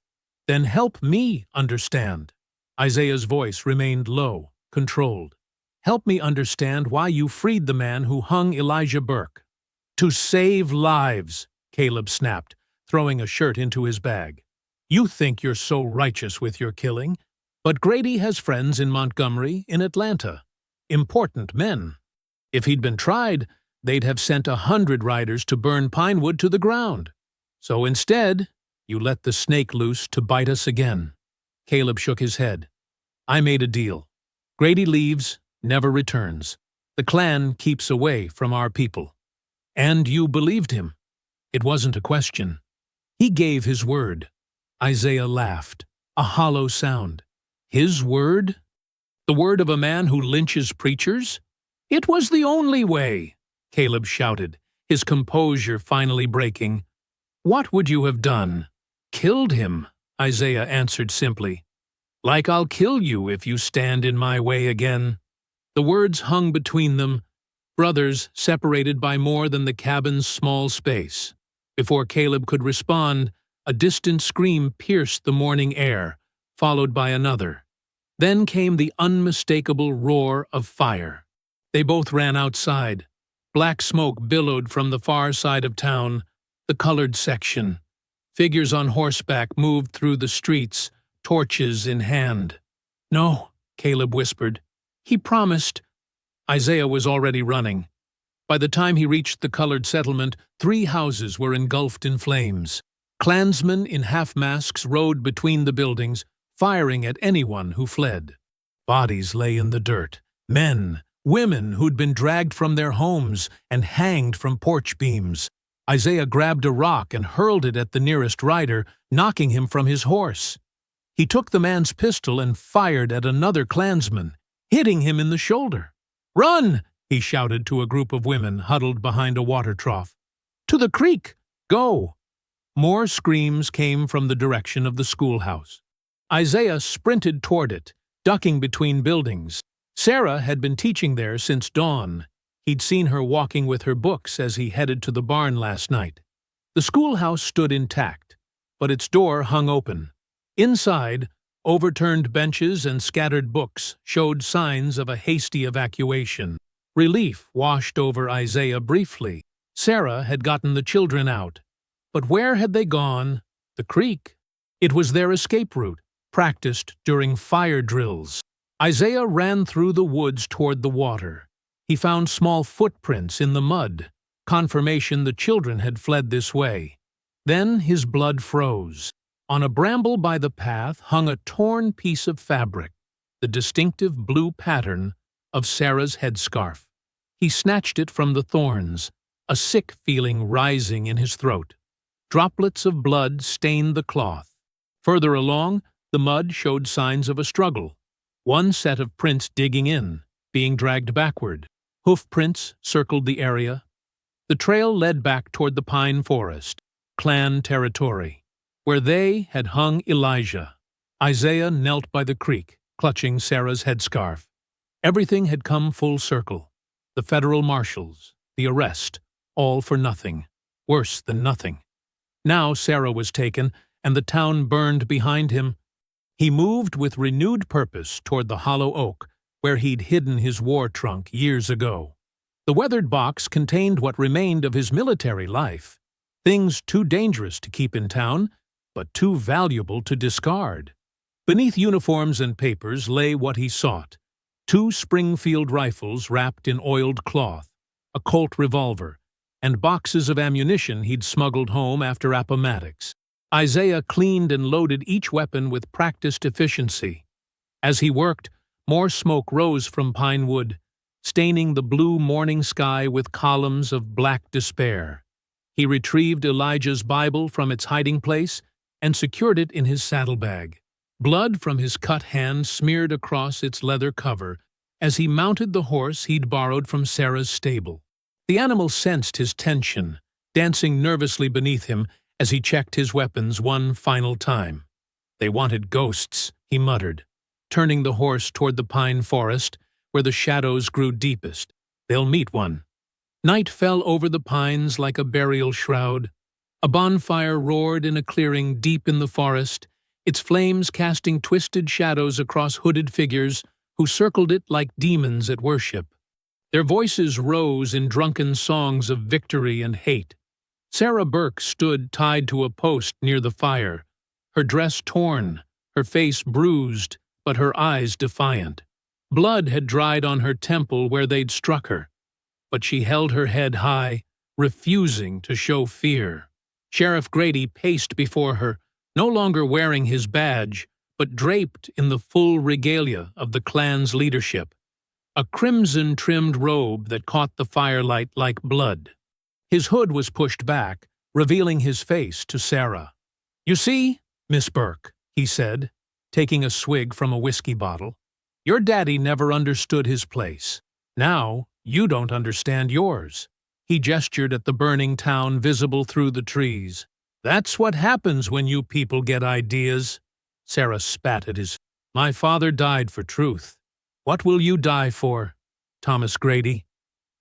Then help me understand." Isaiah's voice remained low, controlled. "Help me understand why you freed the man who hung Elijah Burke." "To save lives," Caleb snapped, throwing a shirt into his bag. "You think you're so righteous with your killing, but Grady has friends in Montgomery, in Atlanta. Important men. If he'd been tried, they'd have sent 100 riders to burn Pinewood to the ground. So instead, you let the snake loose to bite us again." Caleb shook his head. "I made a deal. Grady leaves, never returns. The Klan keeps away from our people." "And you believed him?" It wasn't a question. "He gave his word." Isaiah laughed, a hollow sound. "His word? The word of a man who lynches preachers? It was the only way," Caleb shouted, his composure finally breaking. "What would you have done?" "Killed him," Isaiah answered simply. "Like I'll kill you if you stand in my way again." The words hung between them, brothers separated by more than the cabin's small space. Before Caleb could respond, a distant scream pierced the morning air, followed by another. Then came the unmistakable roar of fire. They both ran outside. Black smoke billowed from the far side of town, the colored section. Figures on horseback moved through the streets, torches in hand. "No," Caleb whispered. "He promised." Isaiah was already running. By the time he reached the colored settlement, 3 houses were engulfed in flames. Klansmen in half-masks rode between the buildings, firing at anyone who fled. Bodies lay in the dirt. Men, women who'd been dragged from their homes and hanged from porch beams. Isaiah grabbed a rock and hurled it at the nearest rider, knocking him from his horse. He took the man's pistol and fired at another Klansman, hitting him in the shoulder. "Run!" he shouted to a group of women huddled behind a water trough. "To the creek! Go!" More screams came from the direction of the schoolhouse. Isaiah sprinted toward it, ducking between buildings. Sarah had been teaching there since dawn. He'd seen her walking with her books as he headed to the barn last night. The schoolhouse stood intact, but its door hung open. Inside, overturned benches and scattered books showed signs of a hasty evacuation. Relief washed over Isaiah briefly. Sarah had gotten the children out. But where had they gone? The creek. It was their escape route, practiced during fire drills. Isaiah ran through the woods toward the water. He found small footprints in the mud, confirmation the children had fled this way. Then his blood froze. On a bramble by the path hung a torn piece of fabric, the distinctive blue pattern of Sarah's headscarf. He snatched it from the thorns, a sick feeling rising in his throat. Droplets of blood stained the cloth. Further along, the mud showed signs of a struggle. One set of prints digging in, being dragged backward. Hoof prints circled the area. The trail led back toward the pine forest, Klan territory, where they had hung Elijah. Isaiah knelt by the creek, clutching Sarah's headscarf. Everything had come full circle. The federal marshals, the arrest, all for nothing. Worse than nothing. Now Sarah was taken, and the town burned behind him. He moved with renewed purpose toward the hollow oak, where he'd hidden his war trunk years ago. The weathered box contained what remained of his military life, things too dangerous to keep in town, but too valuable to discard. Beneath uniforms and papers lay what he sought: 2 Springfield rifles wrapped in oiled cloth, a Colt revolver, and boxes of ammunition he'd smuggled home after Appomattox. Isaiah cleaned and loaded each weapon with practiced efficiency. As he worked, more smoke rose from pine wood, staining the blue morning sky with columns of black despair. He retrieved Elijah's Bible from its hiding place and secured it in his saddlebag. Blood from his cut hand smeared across its leather cover as he mounted the horse he'd borrowed from Sarah's stable. The animal sensed his tension, dancing nervously beneath him as he checked his weapons one final time. "They wanted ghosts," he muttered, turning the horse toward the pine forest, where the shadows grew deepest. "They'll meet one." Night fell over the pines like a burial shroud. A bonfire roared in a clearing deep in the forest, its flames casting twisted shadows across hooded figures who circled it like demons at worship. Their voices rose in drunken songs of victory and hate. Sarah Burke stood tied to a post near the fire, her dress torn, her face bruised, but her eyes defiant. Blood had dried on her temple where they'd struck her, but she held her head high, refusing to show fear. Sheriff Grady paced before her, no longer wearing his badge, but draped in the full regalia of the Klan's leadership, a crimson-trimmed robe that caught the firelight like blood. His hood was pushed back, revealing his face to Sarah. "You see, Miss Burke," he said, taking a swig from a whiskey bottle, "your daddy never understood his place. Now, you don't understand yours." He gestured at the burning town visible through the trees. "That's what happens when you people get ideas." Sarah spat at his. "My father died for truth. What will you die for, Thomas Grady?"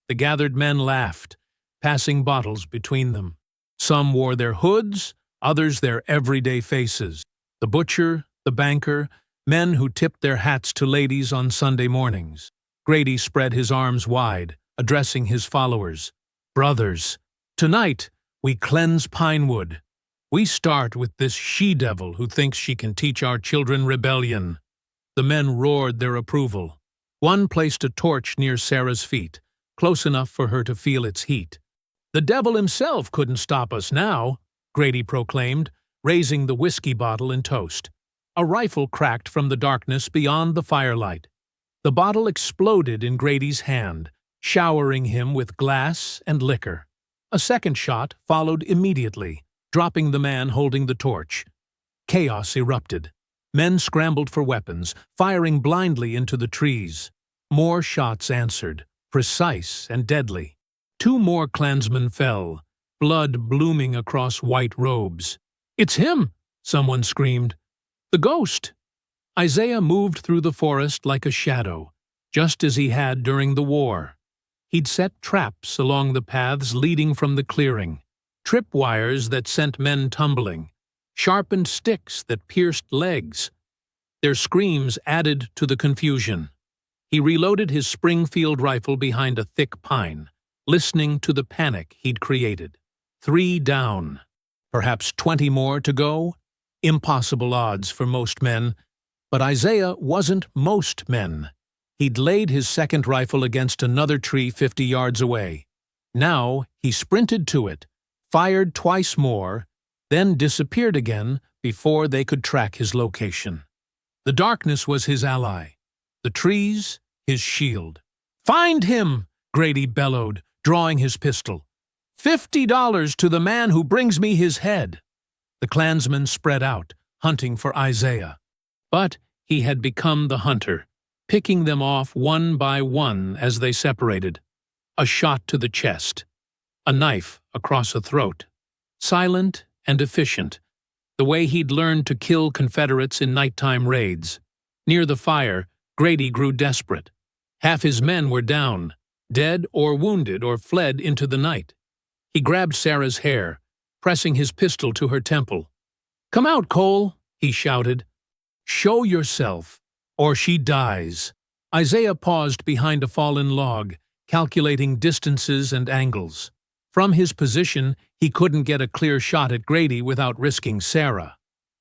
The gathered men laughed, passing bottles between them. Some wore their hoods, others their everyday faces. The butcher, the banker, men who tipped their hats to ladies on Sunday mornings. Grady spread his arms wide, addressing his followers. "Brothers, tonight we cleanse Pinewood. We start with this she-devil who thinks she can teach our children rebellion." The men roared their approval. One placed a torch near Sarah's feet, close enough for her to feel its heat. "The devil himself couldn't stop us now," Grady proclaimed, raising the whiskey bottle in toast. A rifle cracked from the darkness beyond the firelight. The bottle exploded in Grady's hand, showering him with glass and liquor. A second shot followed immediately, dropping the man holding the torch. Chaos erupted. Men scrambled for weapons, firing blindly into the trees. More shots answered, precise and deadly. 2 more Klansmen fell, blood blooming across white robes. "It's him!" someone screamed. "The ghost!" Isaiah moved through the forest like a shadow, just as he had during the war. He'd set traps along the paths leading from the clearing, tripwires that sent men tumbling, sharpened sticks that pierced legs. Their screams added to the confusion. He reloaded his Springfield rifle behind a thick pine, listening to the panic he'd created. 3 down. Perhaps 20 more to go? Impossible odds for most men. But Isaiah wasn't most men. He'd laid his second rifle against another tree 50 yards away. Now he sprinted to it, fired twice more, then disappeared again before they could track his location. The darkness was his ally, the trees his shield. "Find him!" Grady bellowed, drawing his pistol. $50 to the man who brings me his head." The Klansmen spread out, hunting for Isaiah. But he had become the hunter, picking them off one by one as they separated. A shot to the chest, a knife across a throat. Silent and efficient, the way he'd learned to kill Confederates in nighttime raids. Near the fire, Grady grew desperate. Half his men were down, dead or wounded or fled into the night. He grabbed Sarah's hair, pressing his pistol to her temple. "Come out, Cole," he shouted. "Show yourself, or she dies." Isaiah paused behind a fallen log, calculating distances and angles. From his position, he couldn't get a clear shot at Grady without risking Sarah.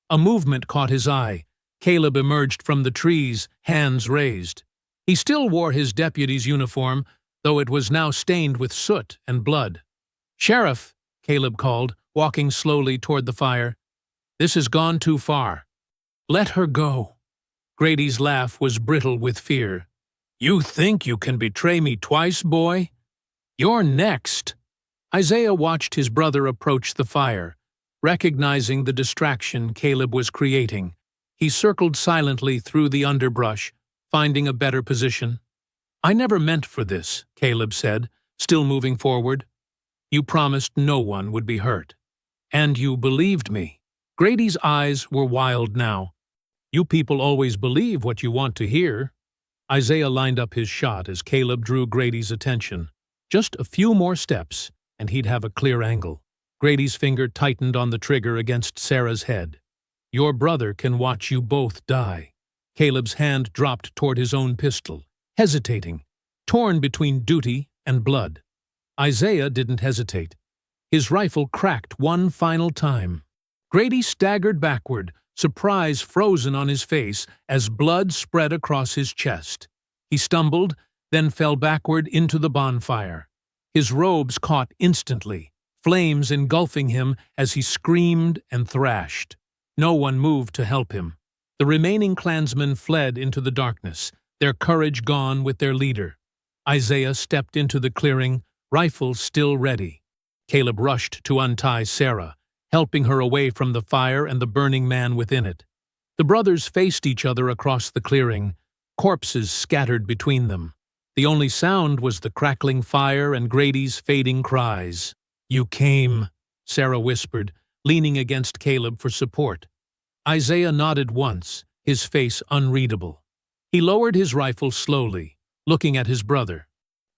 A movement caught his eye. Caleb emerged from the trees, hands raised. He still wore his deputy's uniform, though it was now stained with soot and blood. "Sheriff," Caleb called, walking slowly toward the fire. "This has gone too far. Let her go." Grady's laugh was brittle with fear. "You think you can betray me twice, boy? You're next." Isaiah watched his brother approach the fire, recognizing the distraction Caleb was creating. He circled silently through the underbrush, finding a better position. "I never meant for this," Caleb said, still moving forward. "You promised no one would be hurt. And you believed me." Grady's eyes were wild now. "You people always believe what you want to hear." Isaiah lined up his shot as Caleb drew Grady's attention. Just a few more steps, and he'd have a clear angle. Grady's finger tightened on the trigger against Sarah's head. "Your brother can watch you both die." Caleb's hand dropped toward his own pistol, hesitating, torn between duty and blood. Isaiah didn't hesitate. His rifle cracked one final time. Grady staggered backward, surprise frozen on his face as blood spread across his chest. He stumbled, then fell backward into the bonfire. His robes caught instantly, flames engulfing him as he screamed and thrashed. No one moved to help him. The remaining Klansmen fled into the darkness, their courage gone with their leader. Isaiah stepped into the clearing, rifle still ready. Caleb rushed to untie Sarah, helping her away from the fire and the burning man within it. The brothers faced each other across the clearing, corpses scattered between them. The only sound was the crackling fire and Grady's fading cries. "You came," Sarah whispered, leaning against Caleb for support. Isaiah nodded once, his face unreadable. He lowered his rifle slowly, looking at his brother.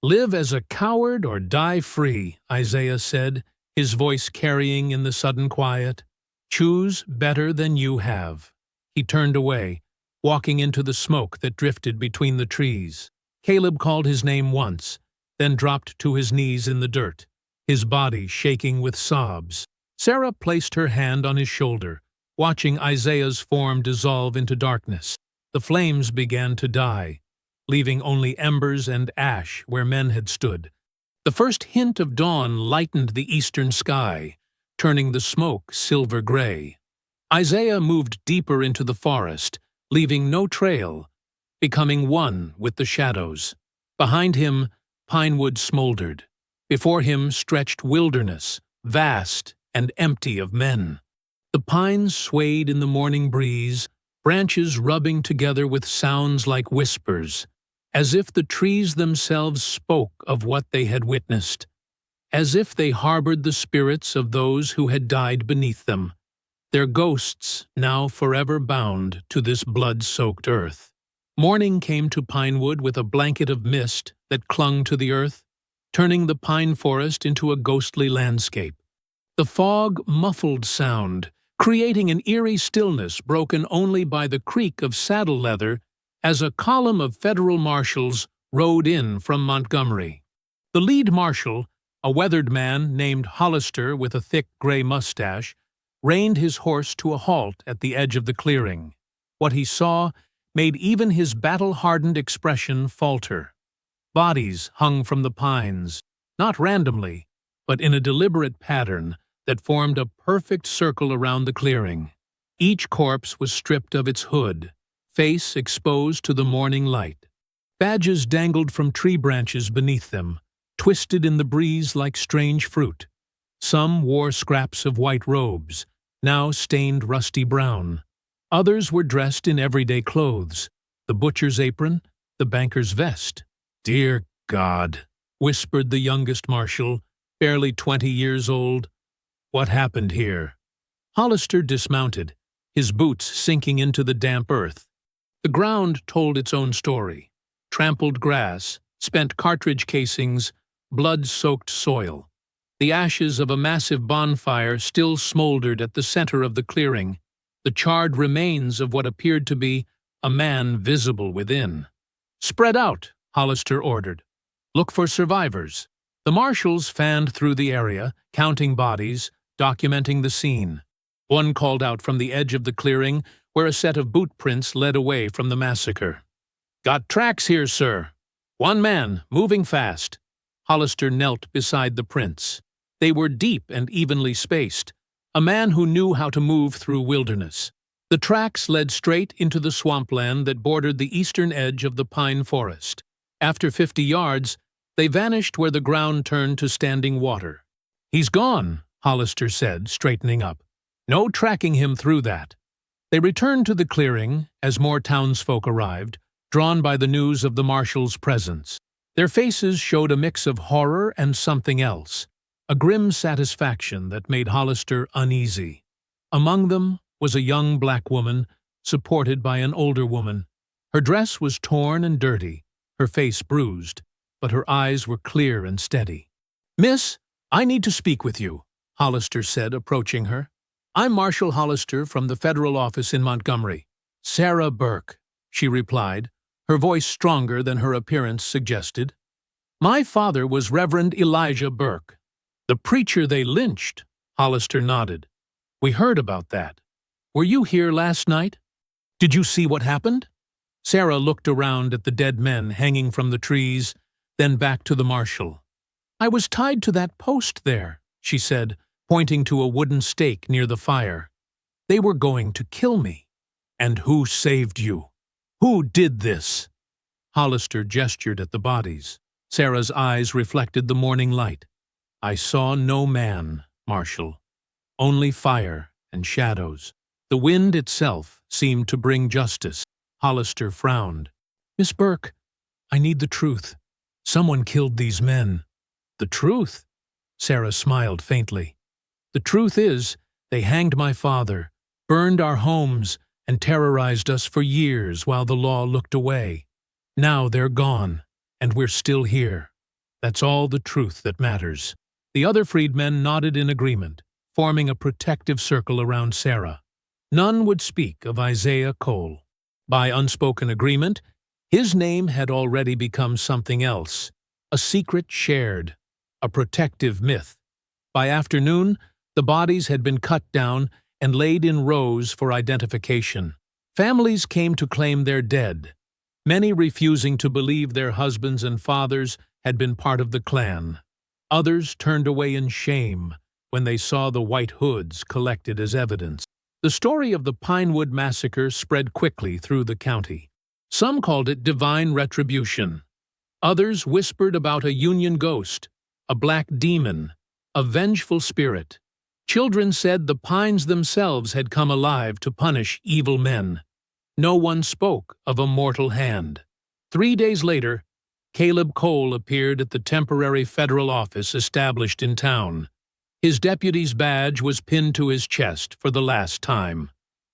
"Live as a coward or die free," Isaiah said, his voice carrying in the sudden quiet. "Choose better than you have." He turned away, walking into the smoke that drifted between the trees. Caleb called his name once, then dropped to his knees in the dirt, his body shaking with sobs. Sarah placed her hand on his shoulder, watching Isaiah's form dissolve into darkness. The flames began to die, leaving only embers and ash where men had stood. The first hint of dawn lightened the eastern sky, turning the smoke silver gray. Isaiah moved deeper into the forest, leaving no trail, becoming one with the shadows. Behind him, pinewood smoldered. Before him stretched wilderness, vast and empty of men. The pines swayed in the morning breeze, branches rubbing together with sounds like whispers, as if the trees themselves spoke of what they had witnessed, as if they harbored the spirits of those who had died beneath them, their ghosts now forever bound to this blood-soaked earth. Morning came to Pinewood with a blanket of mist that clung to the earth, turning the pine forest into a ghostly landscape. The fog muffled sound, creating an eerie stillness broken only by the creak of saddle leather as a column of federal marshals rode in from Montgomery. The lead marshal, a weathered man named Hollister with a thick gray mustache, reined his horse to a halt at the edge of the clearing. What he saw made even his battle-hardened expression falter. Bodies hung from the pines, not randomly, but in a deliberate pattern that formed a perfect circle around the clearing. Each corpse was stripped of its hood, face exposed to the morning light. Badges dangled from tree branches beneath them, twisted in the breeze like strange fruit. Some wore scraps of white robes, now stained rusty brown. Others were dressed in everyday clothes, the butcher's apron, the banker's vest. "Dear God," whispered the youngest marshal, barely 20 years old. "What happened here?" Hollister dismounted, his boots sinking into the damp earth. The ground told its own story. Trampled grass, spent cartridge casings, blood-soaked soil. The ashes of a massive bonfire still smoldered at the center of the clearing, the charred remains of what appeared to be a man visible within. "Spread out," Hollister ordered. "Look for survivors." The marshals fanned through the area, counting bodies, documenting the scene. One called out from the edge of the clearing, where a set of boot prints led away from the massacre. "Got tracks here, sir. One man, moving fast." Hollister knelt beside the prints. They were deep and evenly spaced, a man who knew how to move through wilderness. The tracks led straight into the swampland that bordered the eastern edge of the pine forest. After 50 yards, they vanished where the ground turned to standing water. "He's gone," Hollister said, straightening up. "No tracking him through that." They returned to the clearing as more townsfolk arrived, drawn by the news of the marshal's presence. Their faces showed a mix of horror and something else, a grim satisfaction that made Hollister uneasy. Among them was a young black woman, supported by an older woman. Her dress was torn and dirty, her face bruised, but her eyes were clear and steady. "Miss, I need to speak with you," Hollister said, approaching her. "I'm Marshal Hollister from the federal office in Montgomery." "Sarah Burke," she replied, her voice stronger than her appearance suggested. "My father was Reverend Elijah Burke." "The preacher they lynched," Hollister nodded. "We heard about that. Were you here last night? Did you see what happened?" Sarah looked around at the dead men hanging from the trees, then back to the marshal. "I was tied to that post there," she said, pointing to a wooden stake near the fire. "They were going to kill me." "And who saved you? Who did this?" Hollister gestured at the bodies. Sarah's eyes reflected the morning light. "I saw no man, Marshal. Only fire and shadows. The wind itself seemed to bring justice." Hollister frowned. "Miss Burke, I need the truth. Someone killed these men." "The truth?" Sarah smiled faintly. "The truth is, they hanged my father, burned our homes, and terrorized us for years while the law looked away. Now they're gone, and we're still here. That's all the truth that matters." The other freedmen nodded in agreement, forming a protective circle around Sarah. None would speak of Isaiah Cole. By unspoken agreement, his name had already become something else, a secret shared, a protective myth. By afternoon, the bodies had been cut down and laid in rows for identification. Families came to claim their dead, many refusing to believe their husbands and fathers had been part of the Klan. Others turned away in shame when they saw the white hoods collected as evidence. The story of the Pinewood Massacre spread quickly through the county. Some called it divine retribution. Others whispered about a Union ghost, a black demon, a vengeful spirit. Children said the pines themselves had come alive to punish evil men. No one spoke of a mortal hand. 3 days later, Caleb Cole appeared at the temporary federal office established in town. His deputy's badge was pinned to his chest for the last time.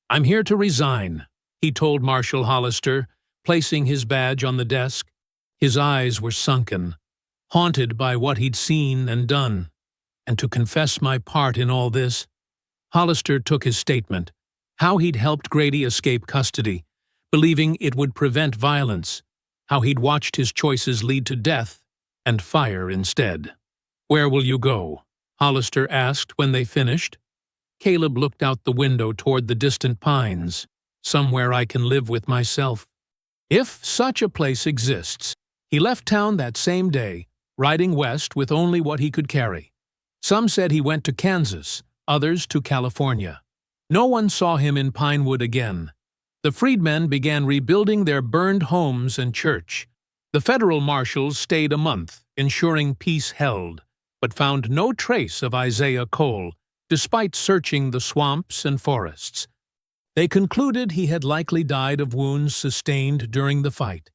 "I'm here to resign," he told Marshal Hollister, placing his badge on the desk. His eyes were sunken, haunted by what he'd seen and done. "And to confess my part in all this," Hollister took his statement, how he'd helped Grady escape custody, believing it would prevent violence, how he'd watched his choices lead to death and fire instead. "Where will you go?" Hollister asked when they finished. Caleb looked out the window toward the distant pines. "Somewhere I can live with myself." If such a place exists. He left town that same day, riding west with only what he could carry. Some said he went to Kansas, others to California. No one saw him in Pinewood again. The freedmen began rebuilding their burned homes and church. The federal marshals stayed a month, ensuring peace held, but found no trace of Isaiah Cole, despite searching the swamps and forests. They concluded he had likely died of wounds sustained during the fight,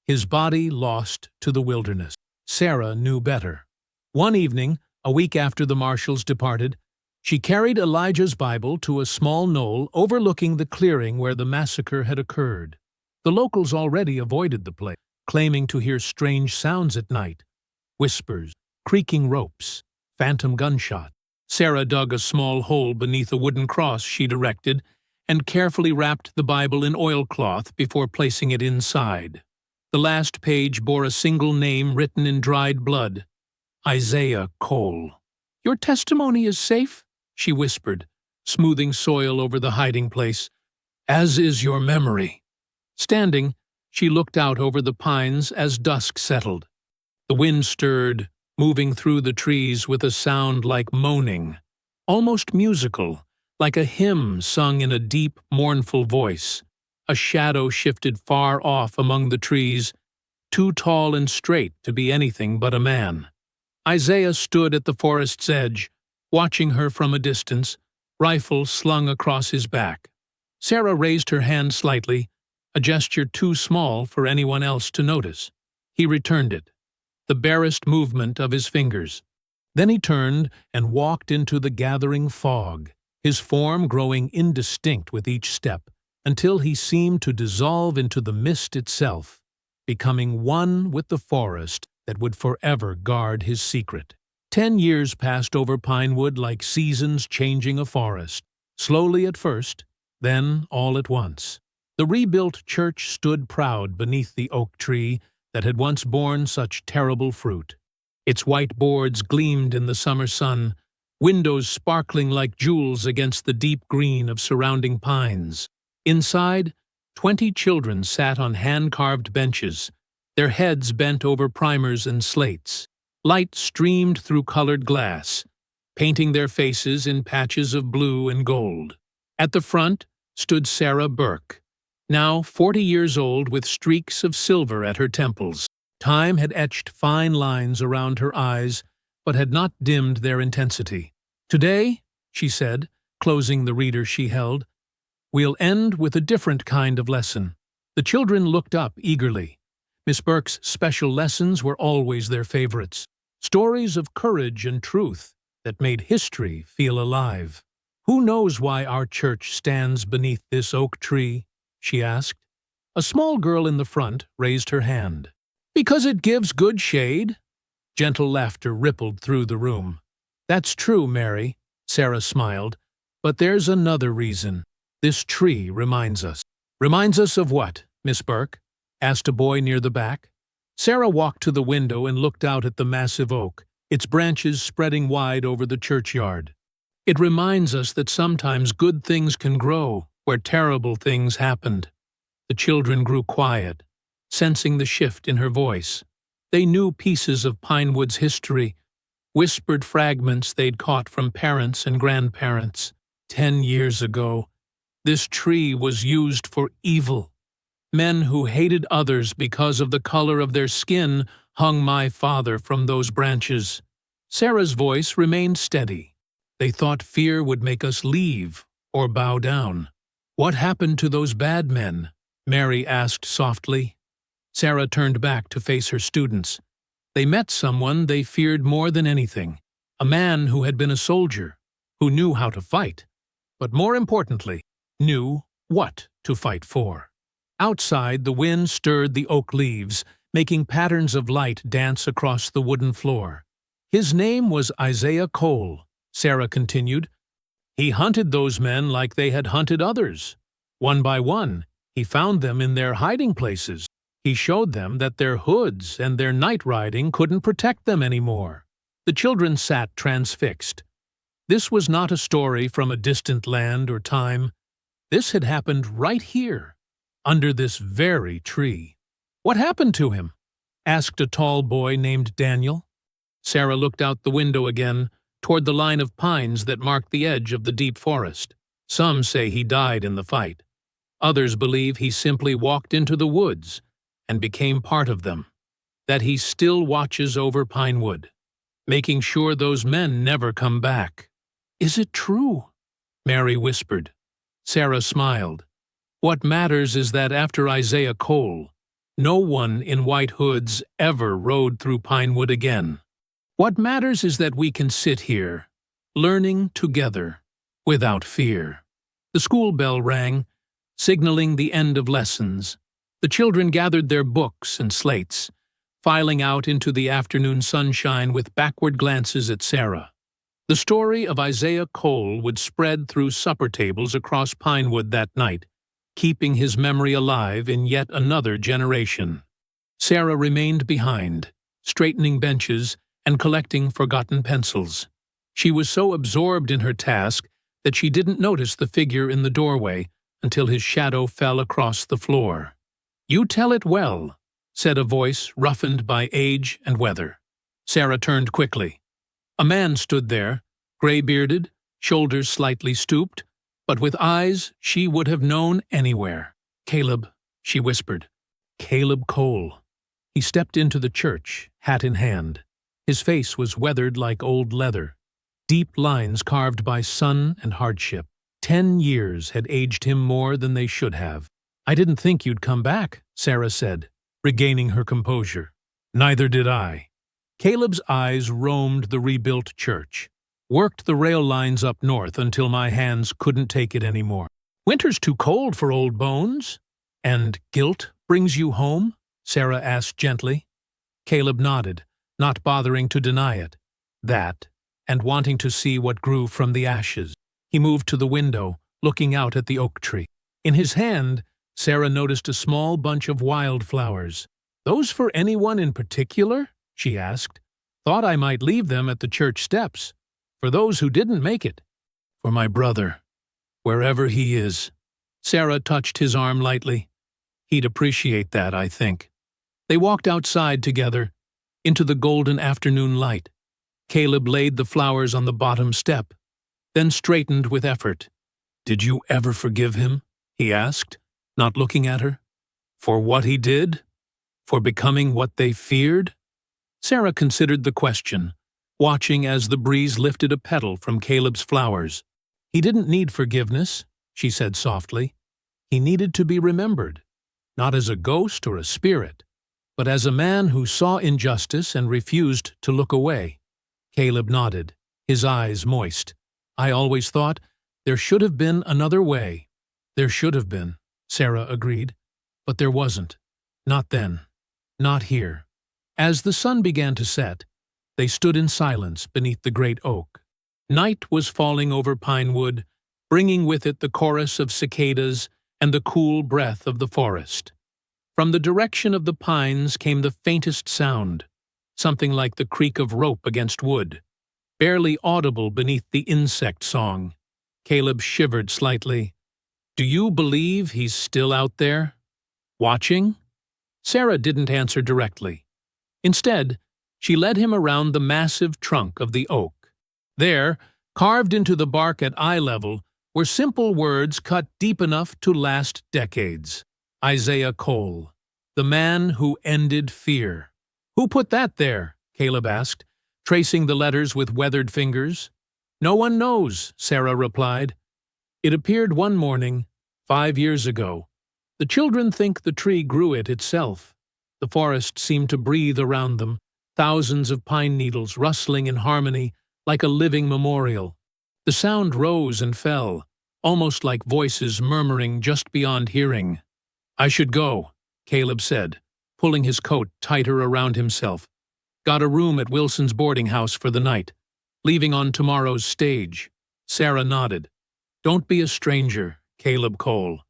his body lost to the wilderness. Sarah knew better. One evening, a week after the marshals departed, she carried Elijah's Bible to a small knoll overlooking the clearing where the massacre had occurred. The locals already avoided the place, claiming to hear strange sounds at night, whispers, creaking ropes, phantom gunshots. Sarah dug a small hole beneath a wooden cross she directed and carefully wrapped the Bible in oilcloth before placing it inside. The last page bore a single name written in dried blood: Isaiah Cole. "Your testimony is safe," she whispered, smoothing soil over the hiding place. "As is your memory." Standing, she looked out over the pines as dusk settled. The wind stirred, moving through the trees with a sound like moaning, almost musical, like a hymn sung in a deep, mournful voice. A shadow shifted far off among the trees, too tall and straight to be anything but a man. Isaiah stood at the forest's edge, watching her from a distance, rifle slung across his back. Sarah raised her hand slightly, a gesture too small for anyone else to notice. He returned it, the barest movement of his fingers. Then he turned and walked into the gathering fog, his form growing indistinct with each step, until he seemed to dissolve into the mist itself, becoming one with the forest that would forever guard his secret. 10 years passed over Pinewood like seasons changing a forest, slowly at first, then all at once. The rebuilt church stood proud beneath the oak tree that had once borne such terrible fruit. Its white boards gleamed in the summer sun, windows sparkling like jewels against the deep green of surrounding pines. Inside, 20 children sat on hand-carved benches, their heads bent over primers and slates. Light streamed through colored glass, painting their faces in patches of blue and gold. At the front stood Sarah Burke, now 40 years old with streaks of silver at her temples. Time had etched fine lines around her eyes, but had not dimmed their intensity. "Today," she said, closing the reader she held, "we'll end with a different kind of lesson." The children looked up eagerly. Miss Burke's special lessons were always their favorites. Stories of courage and truth that made history feel alive. "Who knows why our church stands beneath this oak tree?" she asked. A small girl in the front raised her hand. "Because it gives good shade?" Gentle laughter rippled through the room. "That's true, Mary," Sarah smiled, "but there's another reason. This tree reminds us." "Reminds us of what, Miss Burke?" asked a boy near the back. Sarah walked to the window and looked out at the massive oak, its branches spreading wide over the churchyard. "It reminds us that sometimes good things can grow where terrible things happened." The children grew quiet, sensing the shift in her voice. They knew pieces of Pinewood's history, whispered fragments they'd caught from parents and grandparents. 10 years ago, this tree was used for evil. Men who hated others because of the color of their skin hung my father from those branches. Sarah's voice remained steady. They thought fear would make us leave or bow down. What happened to those bad men? Mary asked softly. Sarah turned back to face her students. They met someone they feared more than anything, a man who had been a soldier, who knew how to fight, but more importantly, knew what to fight for. Outside, the wind stirred the oak leaves, making patterns of light dance across the wooden floor. His name was Isaiah Cole, Sarah continued. He hunted those men like they had hunted others. One by one, he found them in their hiding places. He showed them that their hoods and their night riding couldn't protect them anymore. The children sat transfixed. This was not a story from a distant land or time. This had happened right here, under this very tree. What happened to him? Asked a tall boy named Daniel. Sarah looked out the window again, toward the line of pines that marked the edge of the deep forest. Some say he died in the fight. Others believe he simply walked into the woods and became part of them, that he still watches over Pinewood, making sure those men never come back. Is it true? Mary whispered. Sarah smiled. What matters is that after Isaiah Cole, no one in white hoods ever rode through Pinewood again. What matters is that we can sit here, learning together, without fear. The school bell rang, signaling the end of lessons. The children gathered their books and slates, filing out into the afternoon sunshine with backward glances at Sarah. The story of Isaiah Cole would spread through supper tables across Pinewood that night, keeping his memory alive in yet another generation. Sarah remained behind, straightening benches and collecting forgotten pencils. She was so absorbed in her task that she didn't notice the figure in the doorway until his shadow fell across the floor. "You tell it well," said a voice roughened by age and weather. Sarah turned quickly. A man stood there, gray-bearded, shoulders slightly stooped, but with eyes she would have known anywhere. "Caleb," she whispered. "Caleb Cole." He stepped into the church, hat in hand. His face was weathered like old leather, deep lines carved by sun and hardship. 10 years had aged him more than they should have. "I didn't think you'd come back," Sarah said, regaining her composure. "Neither did I." Caleb's eyes roamed the rebuilt church, worked the rail lines up north until my hands couldn't take it anymore. "Winter's too cold for old bones." "And guilt brings you home?" Sarah asked gently. Caleb nodded, not bothering to deny it. That, and wanting to see what grew from the ashes. He moved to the window, looking out at the oak tree. In his hand, Sarah noticed a small bunch of wildflowers. "Those for anyone in particular?" she asked. "Thought I might leave them at the church steps. For those who didn't make it." "For my brother, wherever he is." Sarah touched his arm lightly. "He'd appreciate that, I think." They walked outside together, into the golden afternoon light. Caleb laid the flowers on the bottom step, then straightened with effort. "Did you ever forgive him?" he asked, not looking at her. "For what he did? For becoming what they feared?" Sarah considered the question, watching as the breeze lifted a petal from Caleb's flowers. "He didn't need forgiveness," she said softly. "He needed to be remembered, not as a ghost or a spirit, but as a man who saw injustice and refused to look away." Caleb nodded, his eyes moist. "I always thought there should have been another way." "There should have been," Sarah agreed. "But there wasn't. Not then. Not here." As the sun began to set, they stood in silence beneath the great oak. Night was falling over Pinewood, bringing with it the chorus of cicadas and the cool breath of the forest. From the direction of the pines came the faintest sound, something like the creak of rope against wood, barely audible beneath the insect song. Caleb shivered slightly. "Do you believe he's still out there? Watching?" Sarah didn't answer directly. Instead, she led him around the massive trunk of the oak. There, carved into the bark at eye level, were simple words cut deep enough to last decades. Isaiah Cole, the man who ended fear. "Who put that there?" Caleb asked, tracing the letters with weathered fingers. "No one knows," Sarah replied. "It appeared one morning, 5 years ago. The children think the tree grew it itself. The forest seemed to breathe around them, thousands of pine needles rustling in harmony like a living memorial. The sound rose and fell, almost like voices murmuring just beyond hearing. "I should go," Caleb said, pulling his coat tighter around himself. "Got a room at Wilson's boarding house for the night. Leaving on tomorrow's stage." Sarah nodded. "Don't be a stranger, Caleb Cole.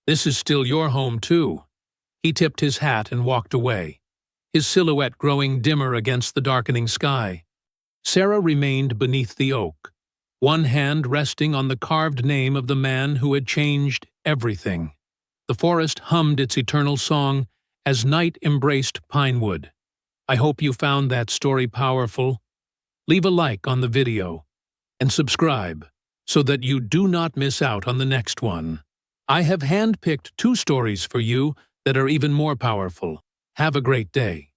This is still your home, too." He tipped his hat and walked away, his silhouette growing dimmer against the darkening sky. Sarah remained beneath the oak, one hand resting on the carved name of the man who had changed everything. The forest hummed its eternal song as night embraced Pinewood. I hope you found that story powerful. Leave a like on the video and subscribe so that you do not miss out on the next one. I have handpicked 2 stories for you that are even more powerful. Have a great day.